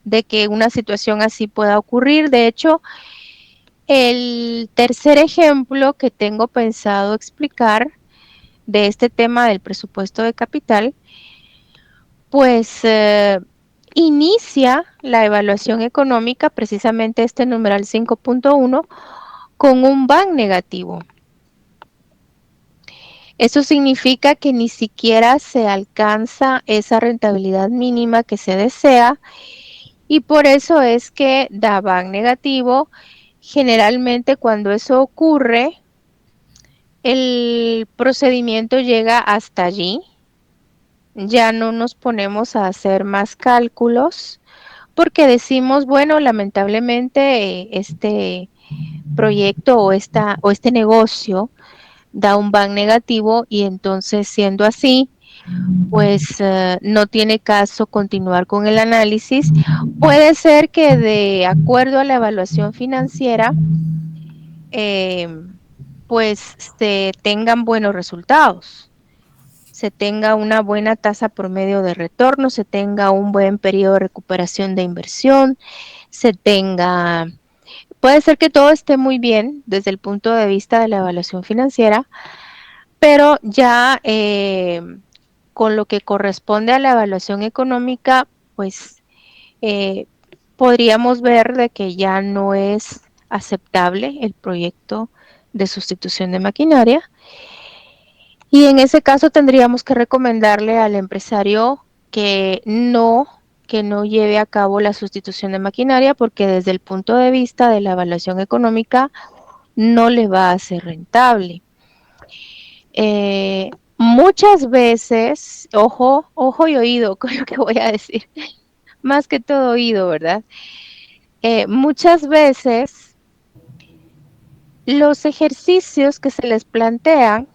de que una situación así pueda ocurrir. De hecho, el tercer ejemplo que tengo pensado explicar de este tema del presupuesto de capital, pues inicia la evaluación económica, precisamente este numeral 5.1, con un BAM negativo. Eso significa que ni siquiera se alcanza esa rentabilidad mínima que se desea, Y por eso es que da BAN negativo. Generalmente cuando eso ocurre, el procedimiento llega hasta allí. Ya no nos ponemos a hacer más cálculos porque decimos, bueno, lamentablemente este proyecto o este negocio da un BAN negativo y entonces siendo así, pues no tiene caso continuar con el análisis. Puede ser que de acuerdo a la evaluación financiera, eh, pues se tengan buenos resultados, se tenga una buena tasa promedio de retorno, se tenga un buen periodo de recuperación de inversión, se tenga, puede ser que todo esté muy bien desde el punto de vista de la evaluación financiera, pero ya con lo que corresponde a la evaluación económica, pues eh, podríamos ver de que ya no es aceptable el proyecto de sustitución de maquinaria y en ese caso tendríamos que recomendarle al empresario que no lleve a cabo la sustitución de maquinaria porque desde el punto de vista de la evaluación económica no le va a ser rentable. Muchas veces, ojo y oído con lo que voy a decir, más que todo oído, ¿verdad? Muchas veces los ejercicios que se les plantean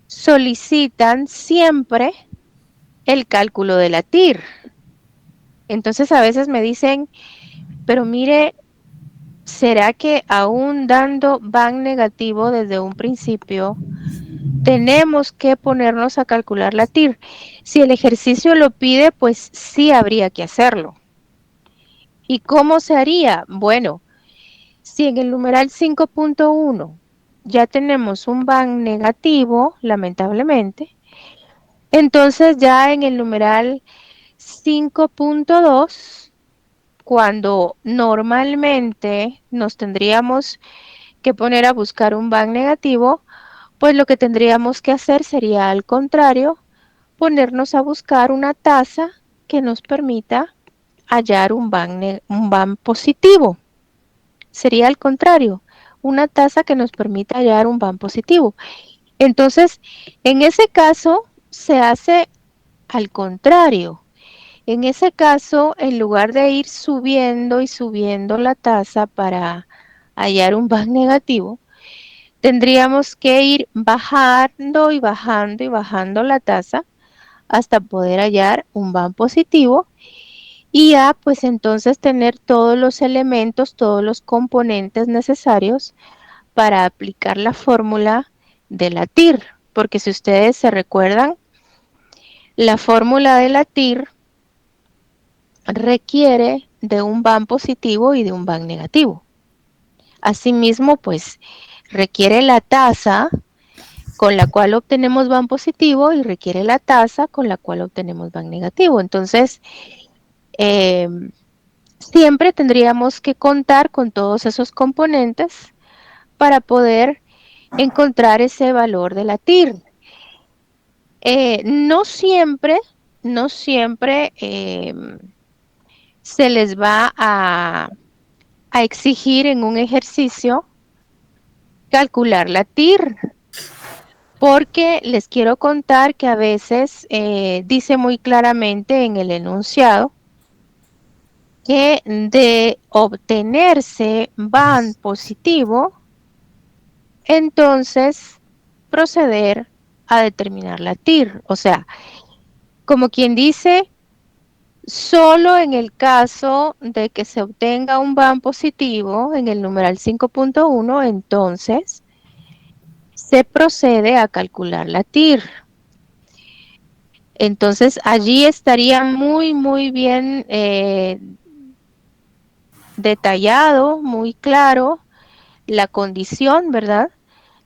solicitan siempre el cálculo de la TIR. Entonces a veces me dicen, pero mire, ¿será que aún dando BAN negativo desde un principio, tenemos que ponernos a calcular la TIR? Si el ejercicio lo pide, pues sí habría que hacerlo. ¿Y cómo se haría? Bueno, si en el numeral 5.1 ya tenemos un BAN negativo, lamentablemente, entonces ya en el numeral 5.2, cuando normalmente nos tendríamos que poner a buscar un BAN negativo, pues lo que tendríamos que hacer sería al contrario, ponernos a buscar una tasa que nos permita hallar un BAN positivo. Sería al contrario, una tasa que nos permita hallar un BAN positivo. Entonces, en ese caso, se hace al contrario. En ese caso, en lugar de ir subiendo y subiendo la tasa para hallar un BAN negativo, tendríamos que ir bajando y bajando y bajando la tasa hasta poder hallar un BAN positivo y ya pues entonces tener todos los elementos, todos los componentes necesarios para aplicar la fórmula de la TIR, porque si ustedes se recuerdan, la fórmula de la TIR requiere de un BAN positivo y de un BAN negativo. Asimismo, pues requiere la tasa con la cual obtenemos BAN positivo y requiere la tasa con la cual obtenemos BAN negativo. Entonces, siempre tendríamos que contar con todos esos componentes para poder encontrar ese valor de la TIR. No siempre, no siempre se les va a exigir en un ejercicio calcular la TIR, porque les quiero contar que a veces dice muy claramente en el enunciado que de obtenerse BAN positivo, entonces proceder a determinar la TIR. O sea, como quien dice, solo en el caso de que se obtenga un BAN positivo en el numeral 5.1, entonces se procede a calcular la TIR. Entonces allí estaría muy, muy bien detallado, muy claro la condición, ¿verdad?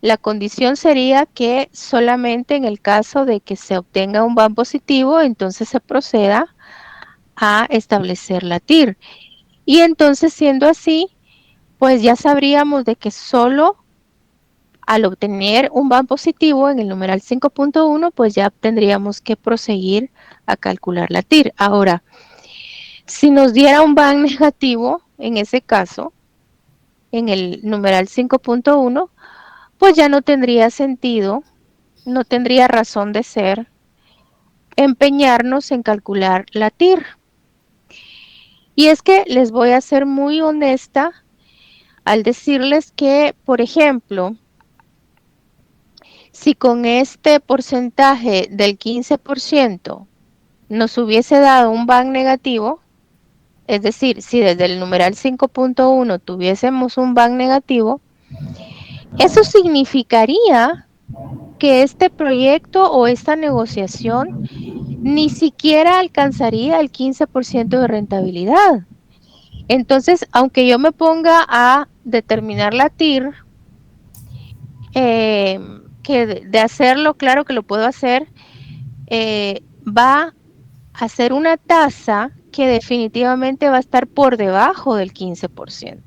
La condición sería que solamente en el caso de que se obtenga un BAN positivo, entonces se proceda a establecer la TIR. Y entonces, siendo así, pues ya sabríamos de que solo al obtener un BAN positivo en el numeral 5.1, pues ya tendríamos que proseguir a calcular la TIR. Ahora, Si nos diera un BAN negativo, en ese caso, en el numeral 5.1, pues ya no tendría sentido, no tendría razón de ser empeñarnos en calcular la TIR. Y es que les voy a ser muy honesta al decirles que, por ejemplo, si con este porcentaje del 15% nos hubiese dado un BAN negativo, es decir, si desde el numeral 5.1 tuviésemos un BAN negativo, eso significaría que este proyecto o esta negociación ni siquiera alcanzaría el 15% de rentabilidad. Entonces, aunque yo me ponga a determinar la TIR, que de hacerlo, claro que lo puedo hacer, va a ser una tasa que definitivamente va a estar por debajo del 15%.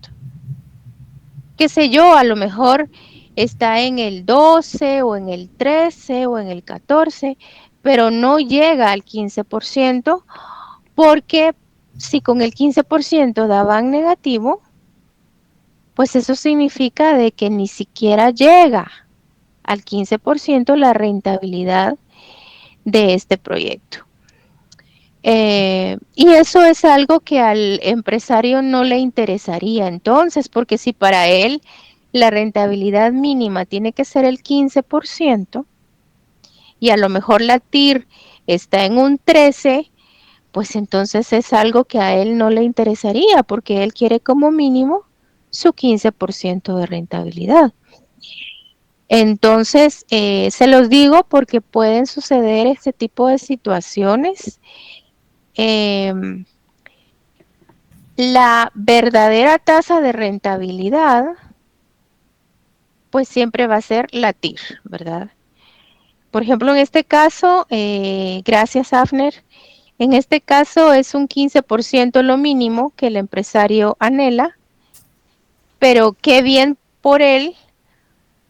Qué sé yo, a lo mejor está en el 12 o en el 13 o en el 14, pero no llega al 15%, porque si con el 15% daban negativo, pues eso significa de que ni siquiera llega al 15% la rentabilidad de este proyecto. Y eso es algo que al empresario no le interesaría entonces, porque si para él la rentabilidad mínima tiene que ser el 15% y a lo mejor la TIR está en un 13%, pues entonces es algo que a él no le interesaría, porque él quiere como mínimo su 15% de rentabilidad. Entonces, se los digo porque pueden suceder este tipo de situaciones. La verdadera tasa de rentabilidad, pues siempre va a ser la TIR, ¿verdad? Por ejemplo, en este caso, gracias, Afner, en este caso es un 15% lo mínimo que el empresario anhela, pero qué bien por él,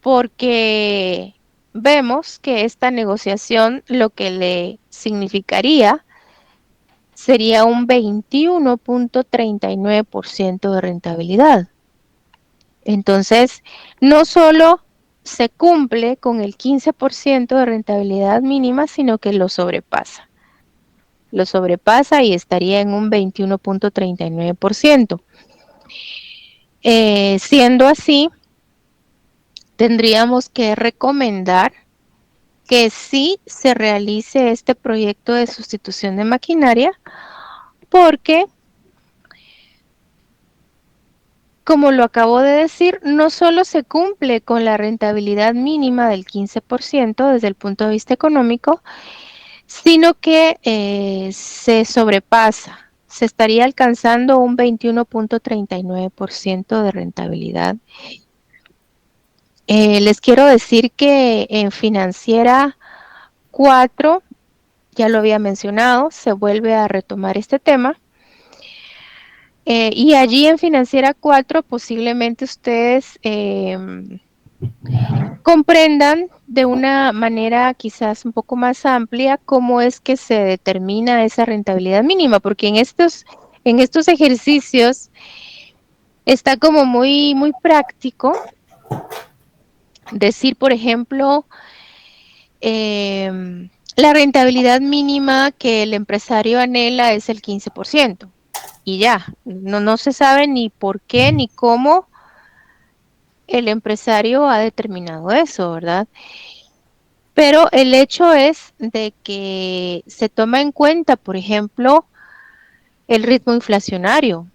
porque vemos que esta negociación lo que le significaría sería un 21.39% de rentabilidad. Entonces, no solo se cumple con el 15% de rentabilidad mínima, sino que lo sobrepasa. Lo sobrepasa y estaría en un 21.39%. Siendo así, tendríamos que recomendar que sí se realice este proyecto de sustitución de maquinaria, porque, como lo acabo de decir, no solo se cumple con la rentabilidad mínima del 15% desde el punto de vista económico, sino que se sobrepasa, se estaría alcanzando un 21.39% de rentabilidad. Les quiero decir que en Financiera 4, ya lo había mencionado, se vuelve a retomar este tema. Y allí en Financiera 4 posiblemente ustedes comprendan de una manera quizás un poco más amplia cómo es que se determina esa rentabilidad mínima, porque en estos ejercicios está como muy, muy práctico decir, por ejemplo, la rentabilidad mínima que el empresario anhela es el 15%. Y ya, no se sabe ni por qué ni cómo el empresario ha determinado eso, ¿verdad? Pero el hecho es de que se toma en cuenta, por ejemplo, el ritmo inflacionario.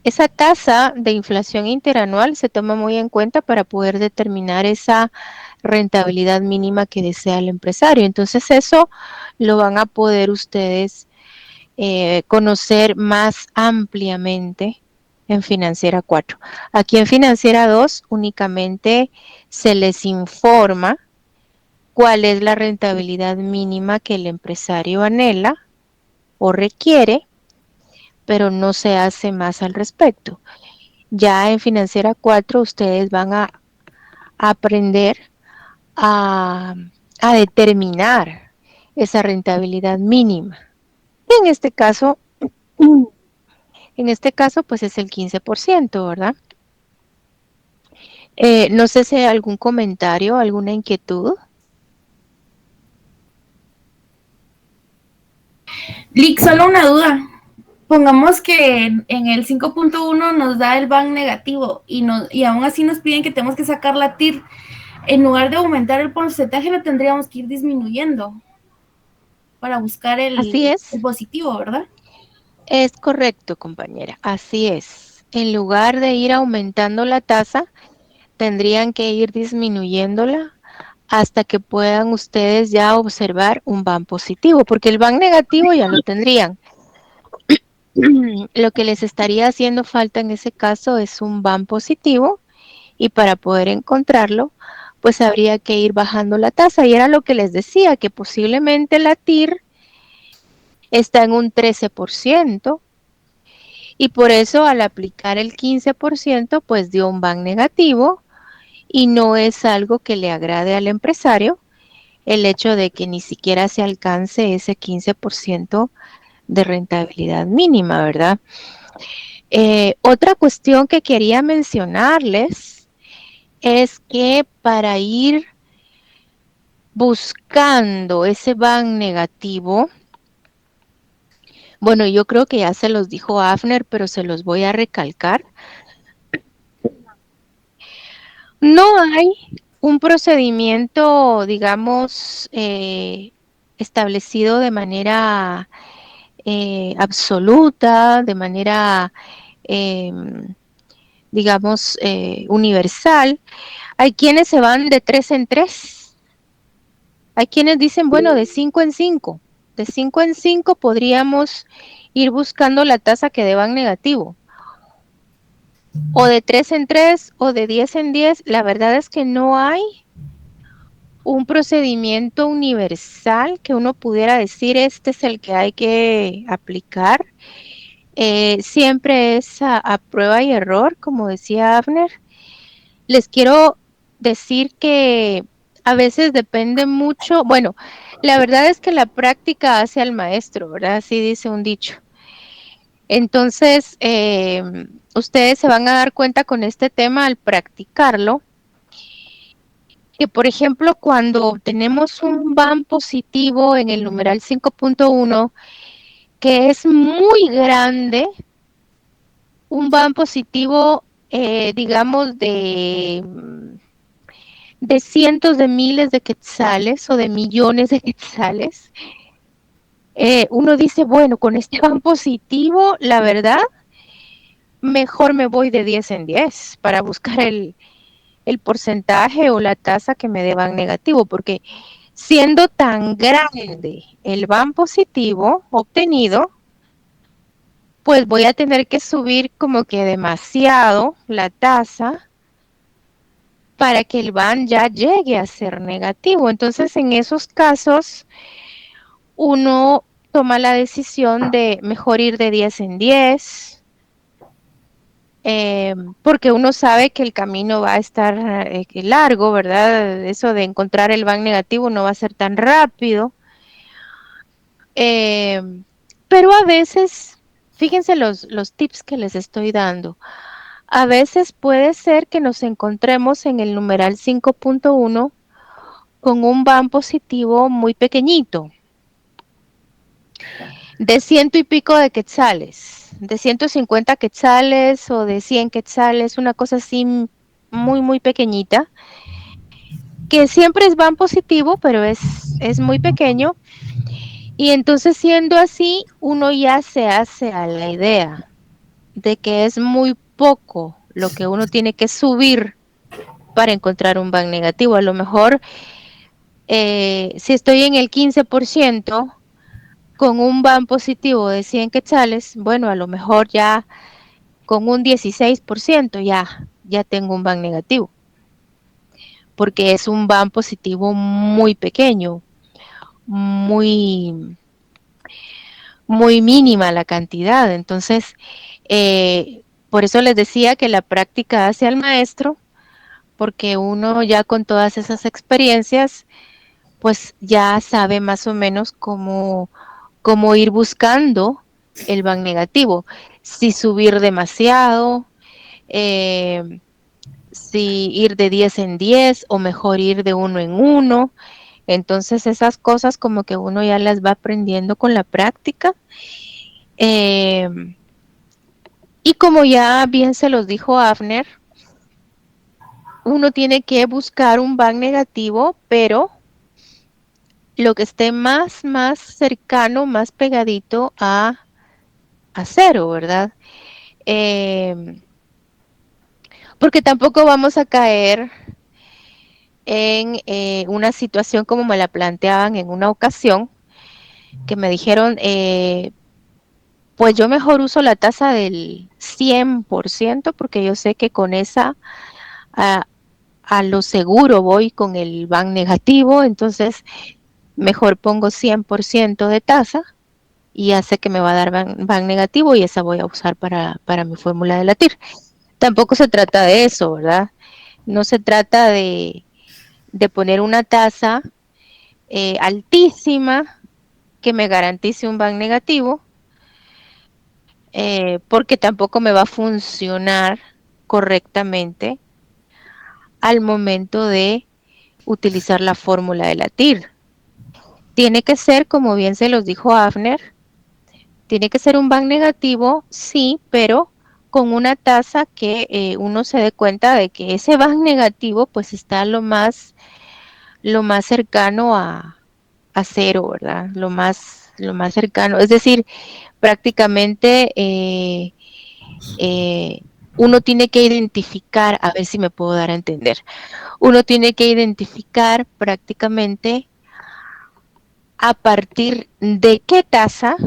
Esa tasa de inflación interanual se toma muy en cuenta para poder determinar esa rentabilidad mínima que desea el empresario. Entonces eso lo van a poder ustedes conocer más ampliamente en Financiera 4. Aquí en Financiera 2 únicamente se les informa cuál es la rentabilidad mínima que el empresario anhela o requiere, pero no se hace más al respecto. Ya en Financiera 4 ustedes van a aprender a determinar esa rentabilidad mínima. En este caso, En este caso, pues es el 15%, ¿verdad? No sé si hay algún comentario, alguna inquietud. Lick, solo una duda. Pongamos que en el 5.1 nos da el BAN negativo y aún así nos piden que tenemos que sacar la TIR. En lugar de aumentar el porcentaje, lo tendríamos que ir disminuyendo para buscar Así el es. positivo, ¿verdad? Es correcto, compañera, así es. En lugar de ir aumentando la tasa, tendrían que ir disminuyéndola hasta que puedan ustedes ya observar un BAN positivo, porque el BAN negativo ya lo tendrían. Lo que les estaría haciendo falta en ese caso es un BAN positivo y para poder encontrarlo, pues habría que ir bajando la tasa. Y era lo que les decía, que posiblemente la TIR está en un 13%. Y por eso al aplicar el 15%, pues dio un BAN negativo y no es algo que le agrade al empresario el hecho de que ni siquiera se alcance ese 15% de rentabilidad mínima, ¿verdad? Otra cuestión que quería mencionarles es que para ir buscando ese BAN negativo, bueno, yo creo que ya se los dijo Afner, pero se los voy a recalcar. No hay un procedimiento, digamos, establecido de manera absoluta, de manera, digamos, universal. Hay quienes se van de 3 en 3. Hay quienes dicen, bueno, de 5 en 5. De 5 en 5 podríamos ir buscando la tasa que dé BAN negativo. O de 3 en 3 o de 10 en 10. La verdad es que no hay un procedimiento universal que uno pudiera decir este es el que hay que aplicar. Siempre es a prueba y error, como decía Abner. Les quiero decir que a veces depende mucho, bueno, la verdad es que la práctica hace al maestro, ¿verdad? Así dice un dicho. Entonces, ustedes se van a dar cuenta con este tema al practicarlo, que por ejemplo, cuando tenemos un BAN positivo en el numeral 5.1, que es muy grande, un BAN positivo, digamos, de cientos de miles de quetzales o de millones de quetzales, uno dice, bueno, con este BAN positivo, la verdad, mejor me voy de 10 en 10 para buscar el porcentaje o la tasa que me dé BAN negativo, porque siendo tan grande el BAN positivo obtenido, pues voy a tener que subir como que demasiado la tasa para que el BAN ya llegue a ser negativo. Entonces, en esos casos, uno toma la decisión de mejor ir de 10 en 10, porque uno sabe que el camino va a estar largo, ¿verdad? Eso de encontrar el BAN negativo no va a ser tan rápido. Pero a veces, fíjense los tips que les estoy dando. A veces puede ser que nos encontremos en el numeral 5.1 con un BAN positivo muy pequeñito, de ciento y pico de quetzales, de 150 quetzales o de 100 quetzales, una cosa así muy, muy pequeñita, que siempre es BAN positivo, pero es muy pequeño. Y entonces siendo así, uno ya se hace a la idea de que es muy poco lo que uno tiene que subir para encontrar un BAN negativo. A lo mejor, si estoy en el 15%, con un BAN positivo de 100 quetzales, bueno, a lo mejor ya con un 16% ya tengo un BAN negativo, porque es un BAN positivo muy pequeño, muy, muy mínima la cantidad. Entonces, por eso les decía que la práctica hace al maestro, porque uno ya con todas esas experiencias, pues ya sabe más o menos cómo ir buscando el BAN negativo. si subir demasiado, eh, si ir de 10 en 10 o mejor ir de 1 en 1. Entonces esas cosas como que uno ya las va aprendiendo con la práctica. Eh, y como ya bien se los dijo Avner, uno tiene que buscar un van negativo, pero lo que esté más cercano, más pegadito a cero, ¿verdad? Porque tampoco vamos a caer en una situación como me la planteaban en una ocasión, que me dijeron, pues yo mejor uso la tasa del 100% porque yo sé que con esa a lo seguro voy con el van negativo, entonces mejor pongo 100% de tasa y ya sé que me va a dar van negativo y esa voy a usar para mi fórmula de la TIR. Tampoco se trata de eso, ¿verdad? No se trata de poner una tasa altísima que me garantice un van negativo, porque tampoco me va a funcionar correctamente al momento de utilizar la fórmula de la TIR. Tiene que ser, como bien se los dijo Avner, tiene que ser un van negativo, sí, pero con una tasa que uno se dé cuenta de que ese van negativo pues está lo más cercano a cero, ¿verdad? Lo más cercano. Es decir, prácticamente uno tiene que identificar, a ver si me puedo dar a entender, uno tiene que identificar prácticamente a partir de qué tasa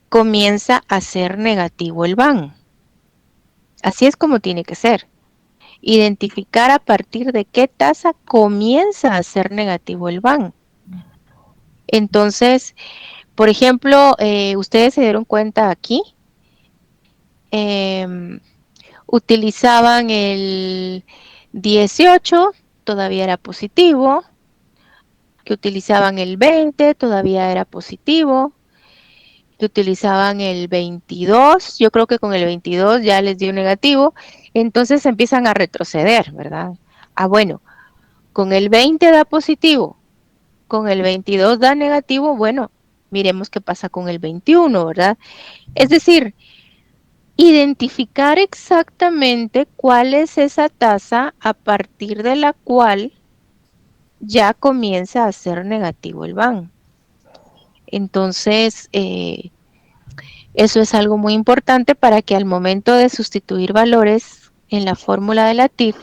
comienza a ser negativo el van. Así es como tiene que ser. Identificar a partir de qué tasa comienza a ser negativo el van. Entonces, por ejemplo, ustedes se dieron cuenta aquí, utilizaban el 18, todavía era positivo, que utilizaban el 20, todavía era positivo, que utilizaban el 22, yo creo que con el 22 ya les dio negativo, entonces empiezan a retroceder, ¿verdad? Ah, bueno, con el 20 da positivo, con el 22 da negativo, bueno, miremos qué pasa con el 21, ¿verdad? Es decir, identificar exactamente cuál es esa tasa a partir de la cual ya comienza a ser negativo el van. Entonces, eso es algo muy importante para que al momento de sustituir valores en la fórmula de la TIF,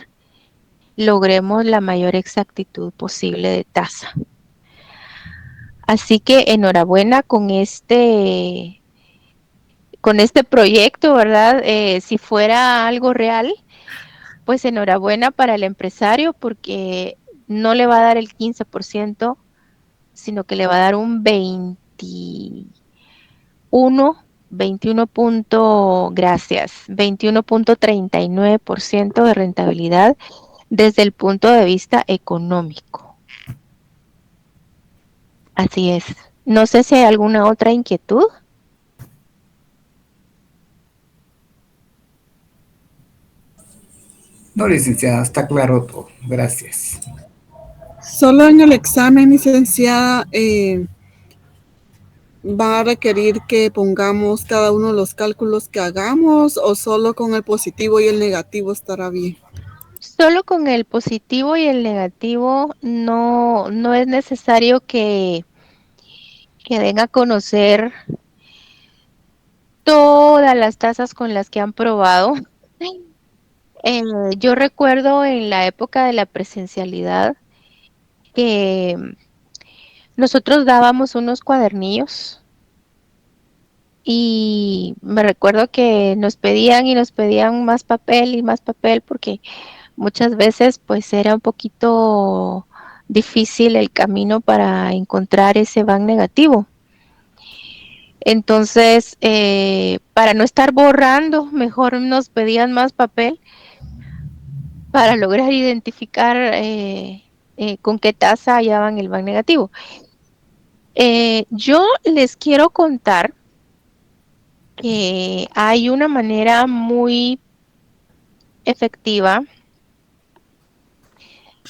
logremos la mayor exactitud posible de tasa. Así que enhorabuena con este proyecto, ¿verdad? Si fuera algo real, pues enhorabuena para el empresario porque no le va a dar el 15%, sino que le va a dar un 21.39% de rentabilidad desde el punto de vista económico. Así es. No sé si hay alguna otra inquietud. No, licenciada, está claro todo. Gracias. Solo en el examen, licenciada, va a requerir que pongamos cada uno de los cálculos que hagamos o solo con el positivo y el negativo estará bien. Solo con el positivo y el negativo no es necesario que den a conocer todas las tasas con las que han probado. Yo recuerdo en la época de la presencialidad que nosotros dábamos unos cuadernillos y me recuerdo que nos pedían y nos pedían más papel y más papel porque muchas veces pues era un poquito difícil el camino para encontrar ese van negativo. Entonces, para no estar borrando, mejor nos pedían más papel para lograr identificar con qué tasa hallaban el van negativo. Yo les quiero contar que hay una manera muy efectiva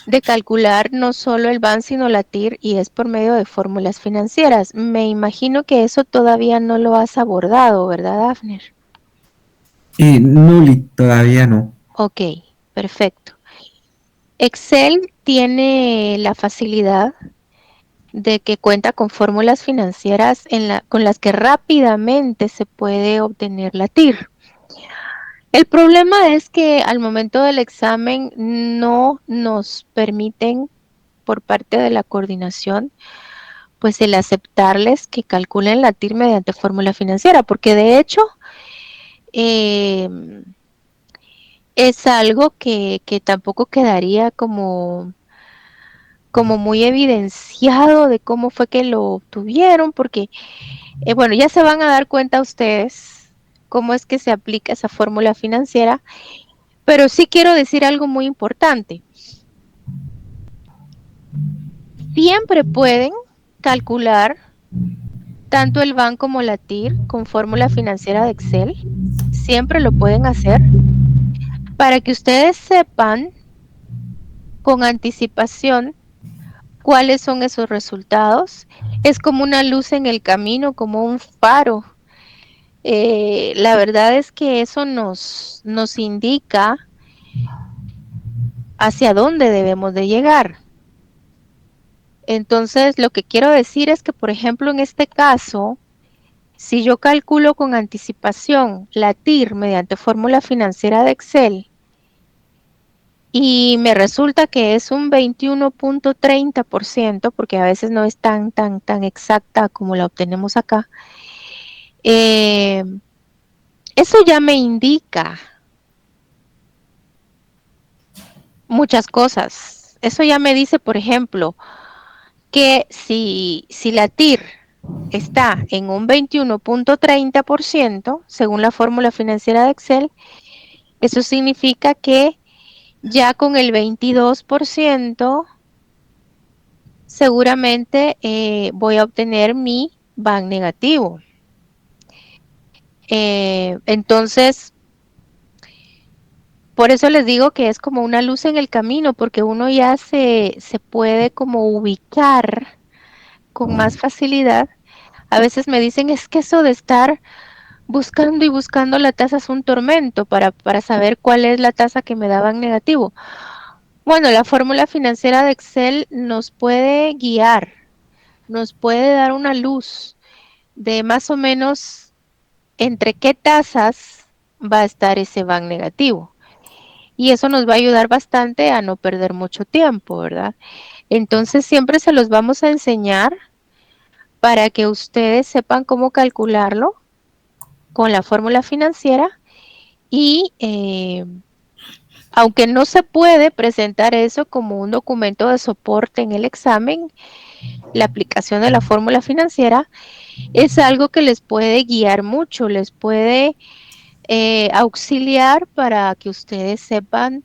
de calcular no solo el BAN, sino la TIR, y es por medio de fórmulas financieras. Me imagino que eso todavía no lo has abordado, ¿verdad, Afner? No, todavía no. Ok, perfecto. Excel tiene la facilidad de que cuenta con fórmulas financieras con las que rápidamente se puede obtener la TIR. El problema es que al momento del examen no nos permiten por parte de la coordinación pues el aceptarles que calculen la TIR mediante fórmula financiera, porque de hecho es algo que tampoco quedaría como muy evidenciado de cómo fue que lo obtuvieron, porque bueno, ya se van a dar cuenta ustedes cómo es que se aplica esa fórmula financiera, pero sí quiero decir algo muy importante. Siempre pueden calcular tanto el BAN como la TIR con fórmula financiera de Excel. Siempre lo pueden hacer para que ustedes sepan con anticipación cuáles son esos resultados. Es como una luz en el camino, como un faro. La verdad es que eso nos indica hacia dónde debemos de llegar. Entonces, lo que quiero decir es que, por ejemplo, en este caso, si yo calculo con anticipación la TIR mediante fórmula financiera de Excel y me resulta que es un 21.30%, porque a veces no es tan exacta como la obtenemos acá, eso ya me indica muchas cosas. Eso ya me dice, por ejemplo, que si la TIR está en un 21.30%, según la fórmula financiera de Excel, eso significa que ya con el 22% seguramente voy a obtener mi BAN negativo. Entonces, por eso les digo que es como una luz en el camino, porque uno ya se puede como ubicar con más facilidad. A veces me dicen, es que eso de estar buscando y buscando la tasa es un tormento para saber cuál es la tasa que me daban negativo. Bueno, la fórmula financiera de Excel nos puede guiar, nos puede dar una luz de más o menos entre qué tasas va a estar ese BAN negativo. Y eso nos va a ayudar bastante a no perder mucho tiempo, ¿verdad? Entonces siempre se los vamos a enseñar para que ustedes sepan cómo calcularlo con la fórmula financiera y aunque no se puede presentar eso como un documento de soporte en el examen, la aplicación de la fórmula financiera es algo que les puede guiar mucho, les puede auxiliar para que ustedes sepan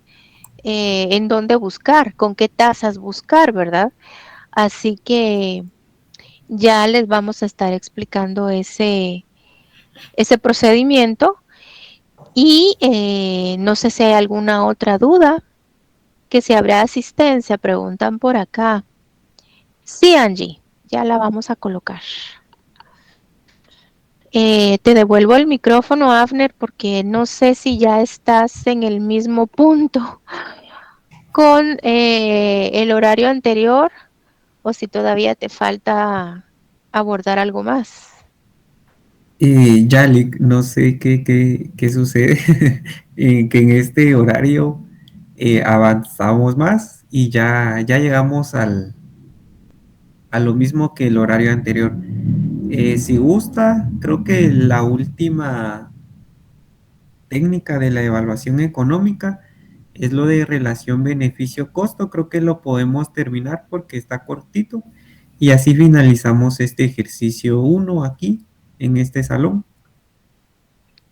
en dónde buscar, con qué tasas buscar, ¿verdad? Así que ya les vamos a estar explicando ese procedimiento y no sé si hay alguna otra duda, que si habrá asistencia, preguntan por acá. Sí, Angie, ya la vamos a colocar. Te devuelvo el micrófono, Afner, porque no sé si ya estás en el mismo punto con el horario anterior o si todavía te falta abordar algo más. Yalik, no sé qué sucede, que en este horario avanzamos más y ya llegamos a lo mismo que el horario anterior. Si gusta, creo que la última técnica de la evaluación económica es lo de relación beneficio-costo. Creo que lo podemos terminar porque está cortito y así finalizamos este ejercicio 1 aquí en este salón.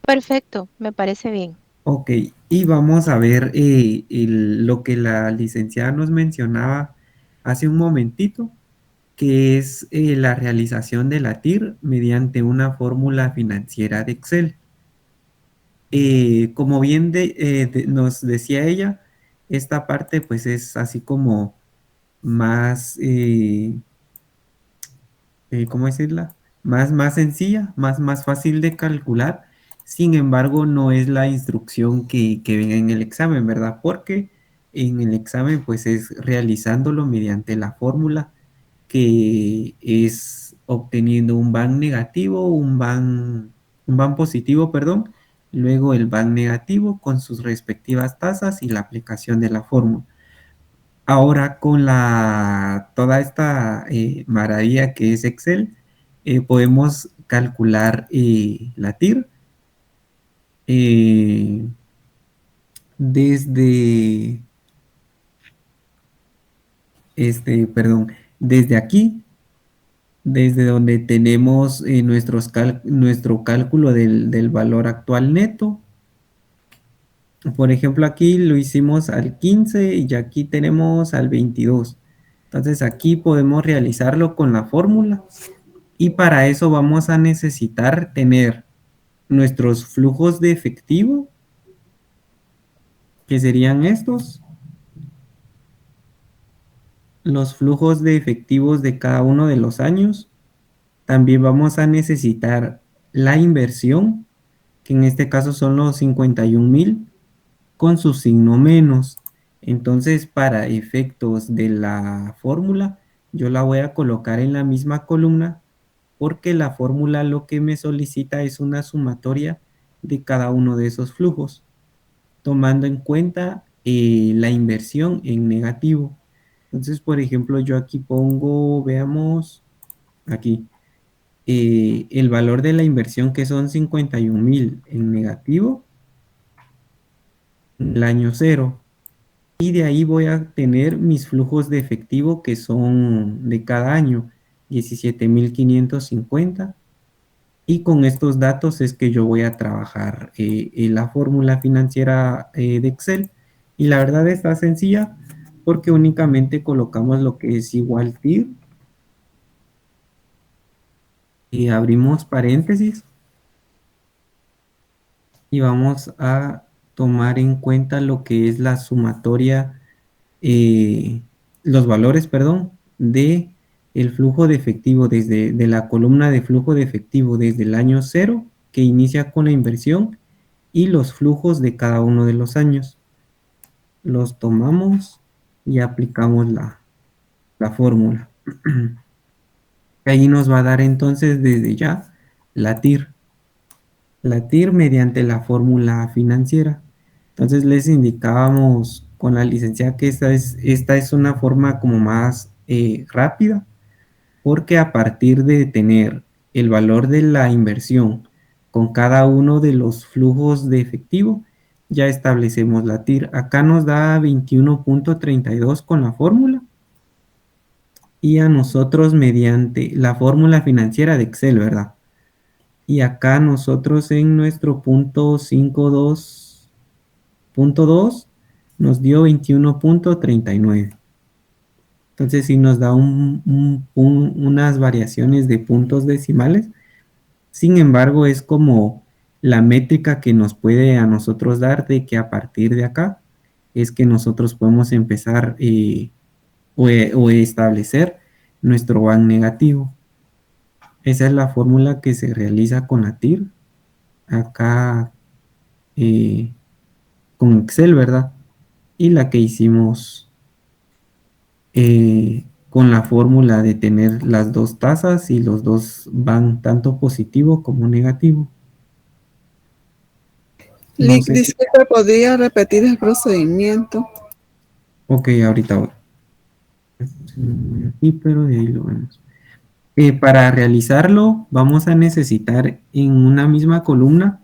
Perfecto, me parece bien. Ok, y vamos a ver lo que la licenciada nos mencionaba hace un momentito, que es la realización de la TIR mediante una fórmula financiera de Excel. Como bien nos decía ella, esta parte pues es así como más, ¿cómo decirla? Más sencilla, más fácil de calcular. Sin embargo, no es la instrucción que venga en el examen, ¿verdad? Porque en el examen pues es realizándolo mediante la fórmula que es obteniendo un van negativo, un van positivo, perdón, luego el van negativo con sus respectivas tasas y la aplicación de la fórmula. Ahora con toda esta maravilla que es Excel, podemos calcular la TIR desde, desde aquí, desde donde tenemos nuestro cálculo del valor actual neto. Por ejemplo, aquí lo hicimos al 15 y aquí tenemos al 22. Entonces aquí podemos realizarlo con la fórmula y para eso vamos a necesitar tener nuestros flujos de efectivo, que serían estos, los flujos de efectivos de cada uno de los años. También vamos a necesitar la inversión, que en este caso son los 51,000 con su signo menos. Entonces, para efectos de la fórmula, yo la voy a colocar en la misma columna porque la fórmula lo que me solicita es una sumatoria de cada uno de esos flujos, tomando en cuenta la inversión en negativo. Entonces, por ejemplo, yo aquí pongo, veamos, aquí, el valor de la inversión que son 51,000 en negativo, el año 0. Y de ahí voy a tener mis flujos de efectivo que son de cada año, 17,550. Y con estos datos es que yo voy a trabajar en la fórmula financiera de Excel. Y la verdad está sencilla porque únicamente colocamos lo que es igual TIR. Y abrimos paréntesis. Y vamos a tomar en cuenta lo que es la sumatoria, los valores, perdón, de el flujo de efectivo de la columna de flujo de efectivo desde el año 0, que inicia con la inversión, y los flujos de cada uno de los años. Los tomamos y aplicamos la fórmula. Ahí nos va a dar entonces desde ya la TIR. La TIR mediante la fórmula financiera. Entonces les indicábamos con la licenciada que esta es una forma como más rápida, porque a partir de tener el valor de la inversión con cada uno de los flujos de efectivo, ya establecemos la TIR. Acá nos da 21.32 con la fórmula y a nosotros mediante la fórmula financiera de Excel, ¿verdad? Y acá nosotros en nuestro punto 5.2 nos dio 21.39. Entonces sí nos da unas variaciones de puntos decimales. Sin embargo, es como la métrica que nos puede a nosotros dar de que a partir de acá es que nosotros podemos empezar o establecer nuestro van negativo. Esa es la fórmula que se realiza con la TIR. Acá con Excel, ¿verdad? Y la que hicimos con la fórmula de tener las dos tasas y los dos van tanto positivo como negativo. No Lick, sé disculpe, ¿podría repetir el procedimiento? Ok, ahorita voy. Aquí, pero de ahí lo vemos. Para realizarlo, vamos a necesitar en una misma columna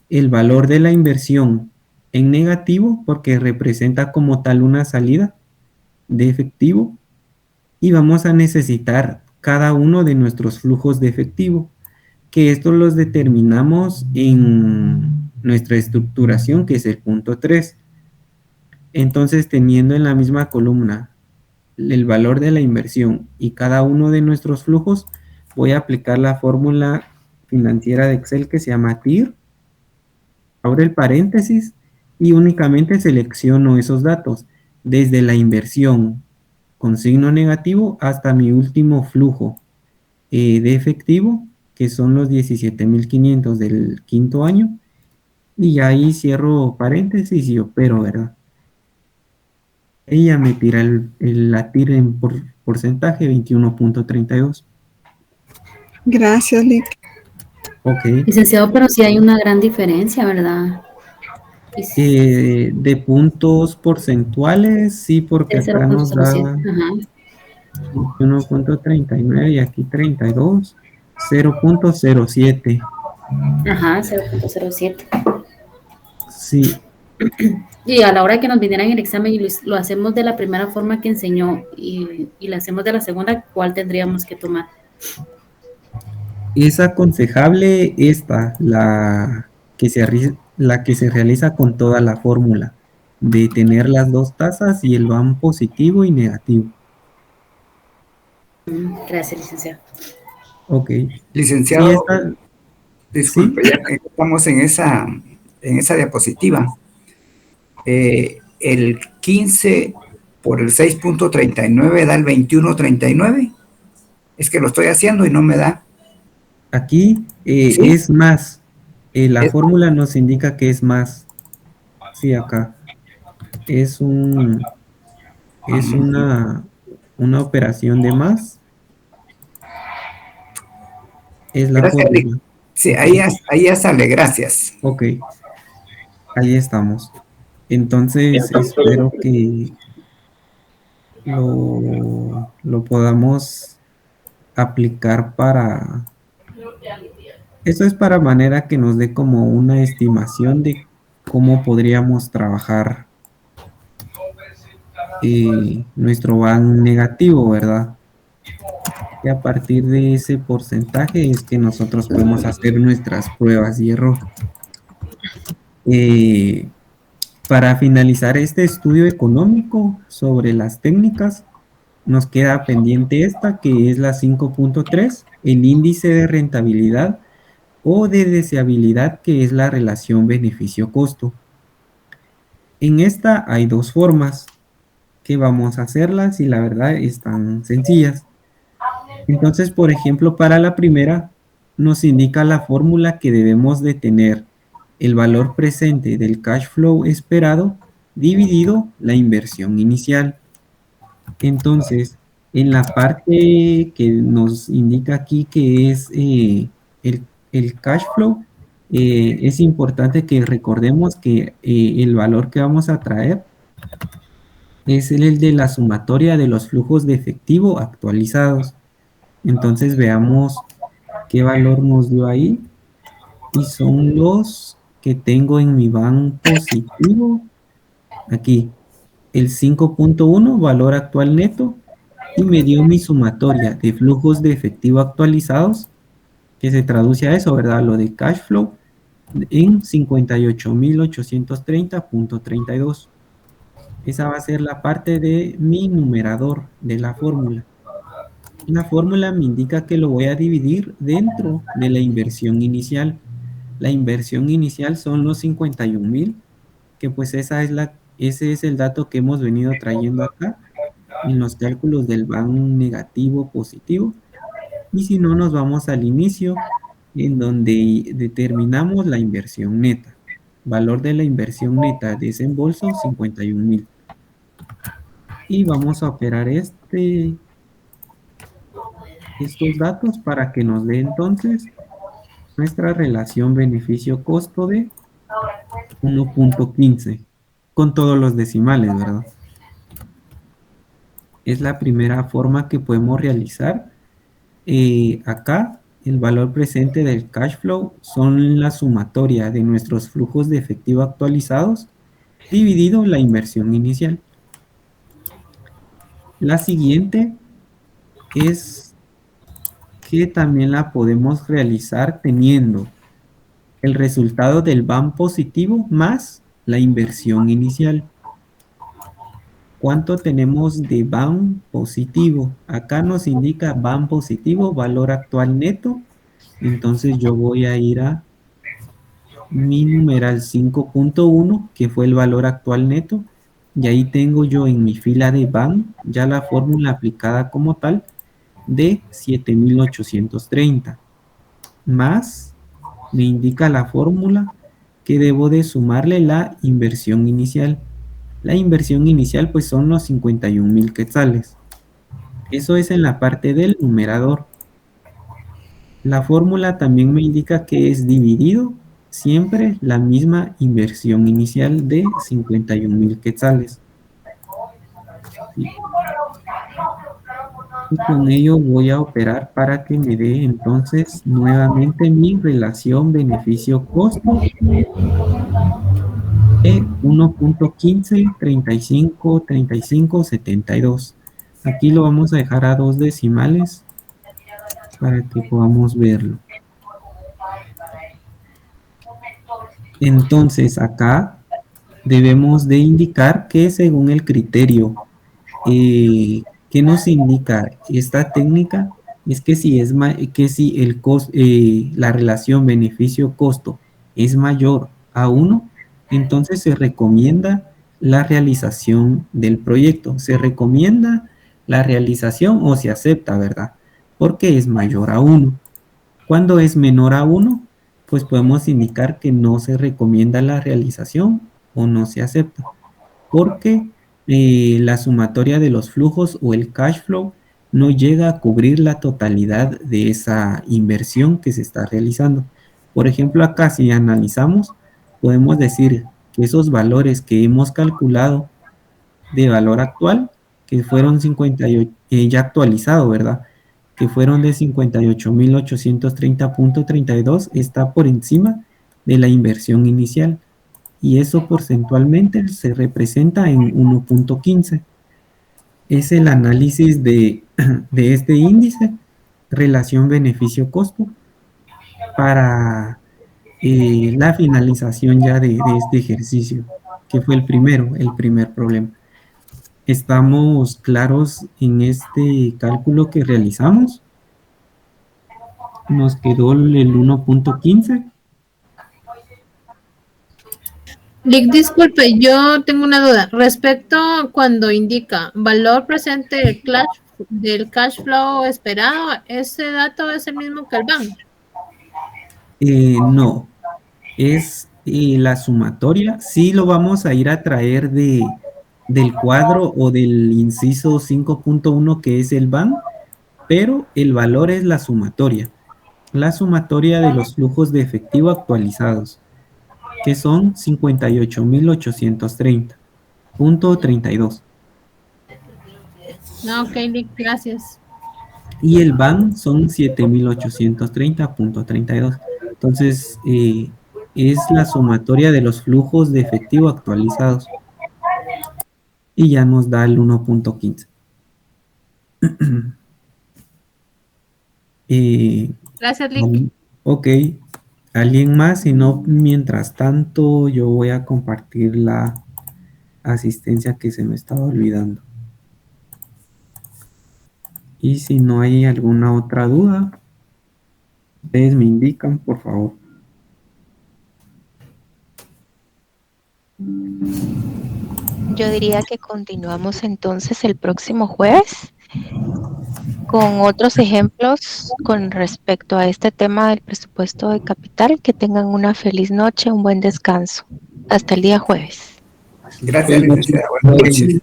el valor de la inversión en negativo, porque representa como tal una salida de efectivo, y vamos a necesitar cada uno de nuestros flujos de efectivo, que estos los determinamos en nuestra estructuración, que es el punto 3. Entonces, teniendo en la misma columna el valor de la inversión y cada uno de nuestros flujos, voy a aplicar la fórmula financiera de Excel que se llama TIR. Abro el paréntesis y únicamente selecciono esos datos, desde la inversión con signo negativo hasta mi último flujo de efectivo, que son los 17.500 del quinto año, y ahí cierro paréntesis y opero, ¿verdad? Ella me tira la TIR en porcentaje 21.32. Gracias, Lick. Ok. Licenciado, pero sí hay una gran diferencia, ¿verdad? De puntos porcentuales, sí, porque Es acá nos 0.07. da Ajá. 21.39 y aquí 32, 0.07. Ajá, 0.07. Sí, Y a la hora que nos vinieran el examen y lo hacemos de la primera forma que enseñó y lo hacemos de la segunda, ¿cuál tendríamos que tomar? es aconsejable la que se realiza con toda la fórmula, de tener las dos tasas y el van positivo y negativo. Gracias, licenciado. Ok. Licenciado, Sí, está, disculpe, ¿sí? ya que estamos en esa diapositiva. El 15 por el 6.39 da el 21.39. Es que lo estoy haciendo y no me da. Aquí ¿Sí? es más. La Es- fórmula nos indica que es más. Sí, acá. Es una operación de más. Es la Gracias, Rick. fórmula. Sí, Ok, ahí ya sale, gracias. ok. Ahí estamos. Entonces, espero que lo podamos aplicar para... Eso es para manera que nos dé como una estimación de cómo podríamos trabajar nuestro van negativo, ¿verdad? Y a partir de ese porcentaje es que nosotros podemos hacer nuestras pruebas y error. Para finalizar este estudio económico sobre las técnicas, nos queda pendiente esta, que es la 5.3, el índice de rentabilidad o de deseabilidad, que es la relación beneficio-costo. En esta hay dos formas que vamos a hacerlas y la verdad están sencillas. Entonces, por ejemplo, para la primera, nos indica la fórmula que debemos de tener el valor presente del cash flow esperado dividido la inversión inicial. Entonces, en la parte que nos indica aquí que es el cash flow, es importante que recordemos que el valor que vamos a traer es el de la sumatoria de los flujos de efectivo actualizados. Entonces veamos qué valor nos dio ahí. Y son los que tengo en mi van positivo. Aquí, el 5.1, valor actual neto. Y me dio mi sumatoria de flujos de efectivo actualizados, que se traduce a eso, ¿verdad? Lo de cash flow en 58.830.32. Esa va a ser la parte de mi numerador de la fórmula. La fórmula me indica que lo voy a dividir dentro de la inversión inicial. La inversión inicial son los 51.000, que pues ese es el dato que hemos venido trayendo acá en los cálculos del van negativo positivo. Y si no, nos vamos al inicio, en donde determinamos la inversión neta. Valor de la inversión neta, desembolso 51.000. Y vamos a operar estos datos para que nos dé entonces nuestra relación beneficio-costo de 1.15 con todos los decimales, ¿verdad? Es la primera forma que podemos realizar. Acá, el valor presente del cash flow son la sumatoria de nuestros flujos de efectivo actualizados dividido la inversión inicial. La siguiente es que también la podemos realizar teniendo el resultado del van positivo más la inversión inicial. ¿cuánto tenemos de BAM positivo? Acá nos indica BAM positivo, valor actual neto. Entonces yo voy a ir a mi numeral 5.1, que fue el valor actual neto, y ahí tengo yo en mi fila de BAM ya la fórmula aplicada como tal de 7.830, más me indica la fórmula que debo de sumarle la inversión inicial. La inversión inicial pues son los 51,000 quetzales. Eso es en la parte del numerador. La fórmula también me indica que es dividido siempre la misma inversión inicial de 51,000 quetzales. Y con ello voy a operar para que me dé entonces nuevamente mi relación beneficio-costo de 1.15, 35, 35, 72. Aquí lo vamos a dejar a 2 decimales para que podamos verlo. Entonces acá debemos de indicar que según el criterio que nos indica esta técnica es que si el la relación beneficio-costo es mayor a 1, entonces se recomienda la realización del proyecto. Se recomienda la realización o se acepta, ¿verdad? Porque es mayor a 1. Cuando es menor a 1, pues podemos indicar que no se recomienda la realización o no se acepta, porque la sumatoria de los flujos o el cash flow no llega a cubrir la totalidad de esa inversión que se está realizando. Por ejemplo, acá si analizamos, podemos decir que esos valores que hemos calculado de valor actual, que fueron 58, ya actualizado, ¿verdad? Que fueron de 58.830.32, está por encima de la inversión inicial. Y eso porcentualmente se representa en 1.15. Es el análisis de este índice, relación beneficio-costo, para la finalización ya de este ejercicio, que fue el primer problema. ¿Estamos claros en este cálculo que realizamos? Nos quedó el 1.15. Lick, disculpe, yo tengo una duda. Respecto cuando indica valor presente del cash flow esperado, ¿ese dato es el mismo que el BAM? No, es la sumatoria. Sí lo vamos a ir a traer del cuadro o del inciso 5.1 que es el BAM, pero el valor es la sumatoria de los flujos de efectivo actualizados, que son 58.830.32. No, ok, Lick, gracias. Y el BAM son 7.830.32. Entonces, es la sumatoria de los flujos de efectivo actualizados. Y ya nos da el 1.15. Gracias, Lick. Ok. ¿Alguien más? Si no, mientras tanto, yo voy a compartir la asistencia que se me estaba olvidando. Y si no hay alguna otra duda, ustedes me indican, por favor. Yo diría que continuamos entonces el próximo jueves con otros ejemplos con respecto a este tema del presupuesto de capital. Que tengan una feliz noche, un buen descanso. Hasta el día jueves. Gracias, licenciada. Buenas noches.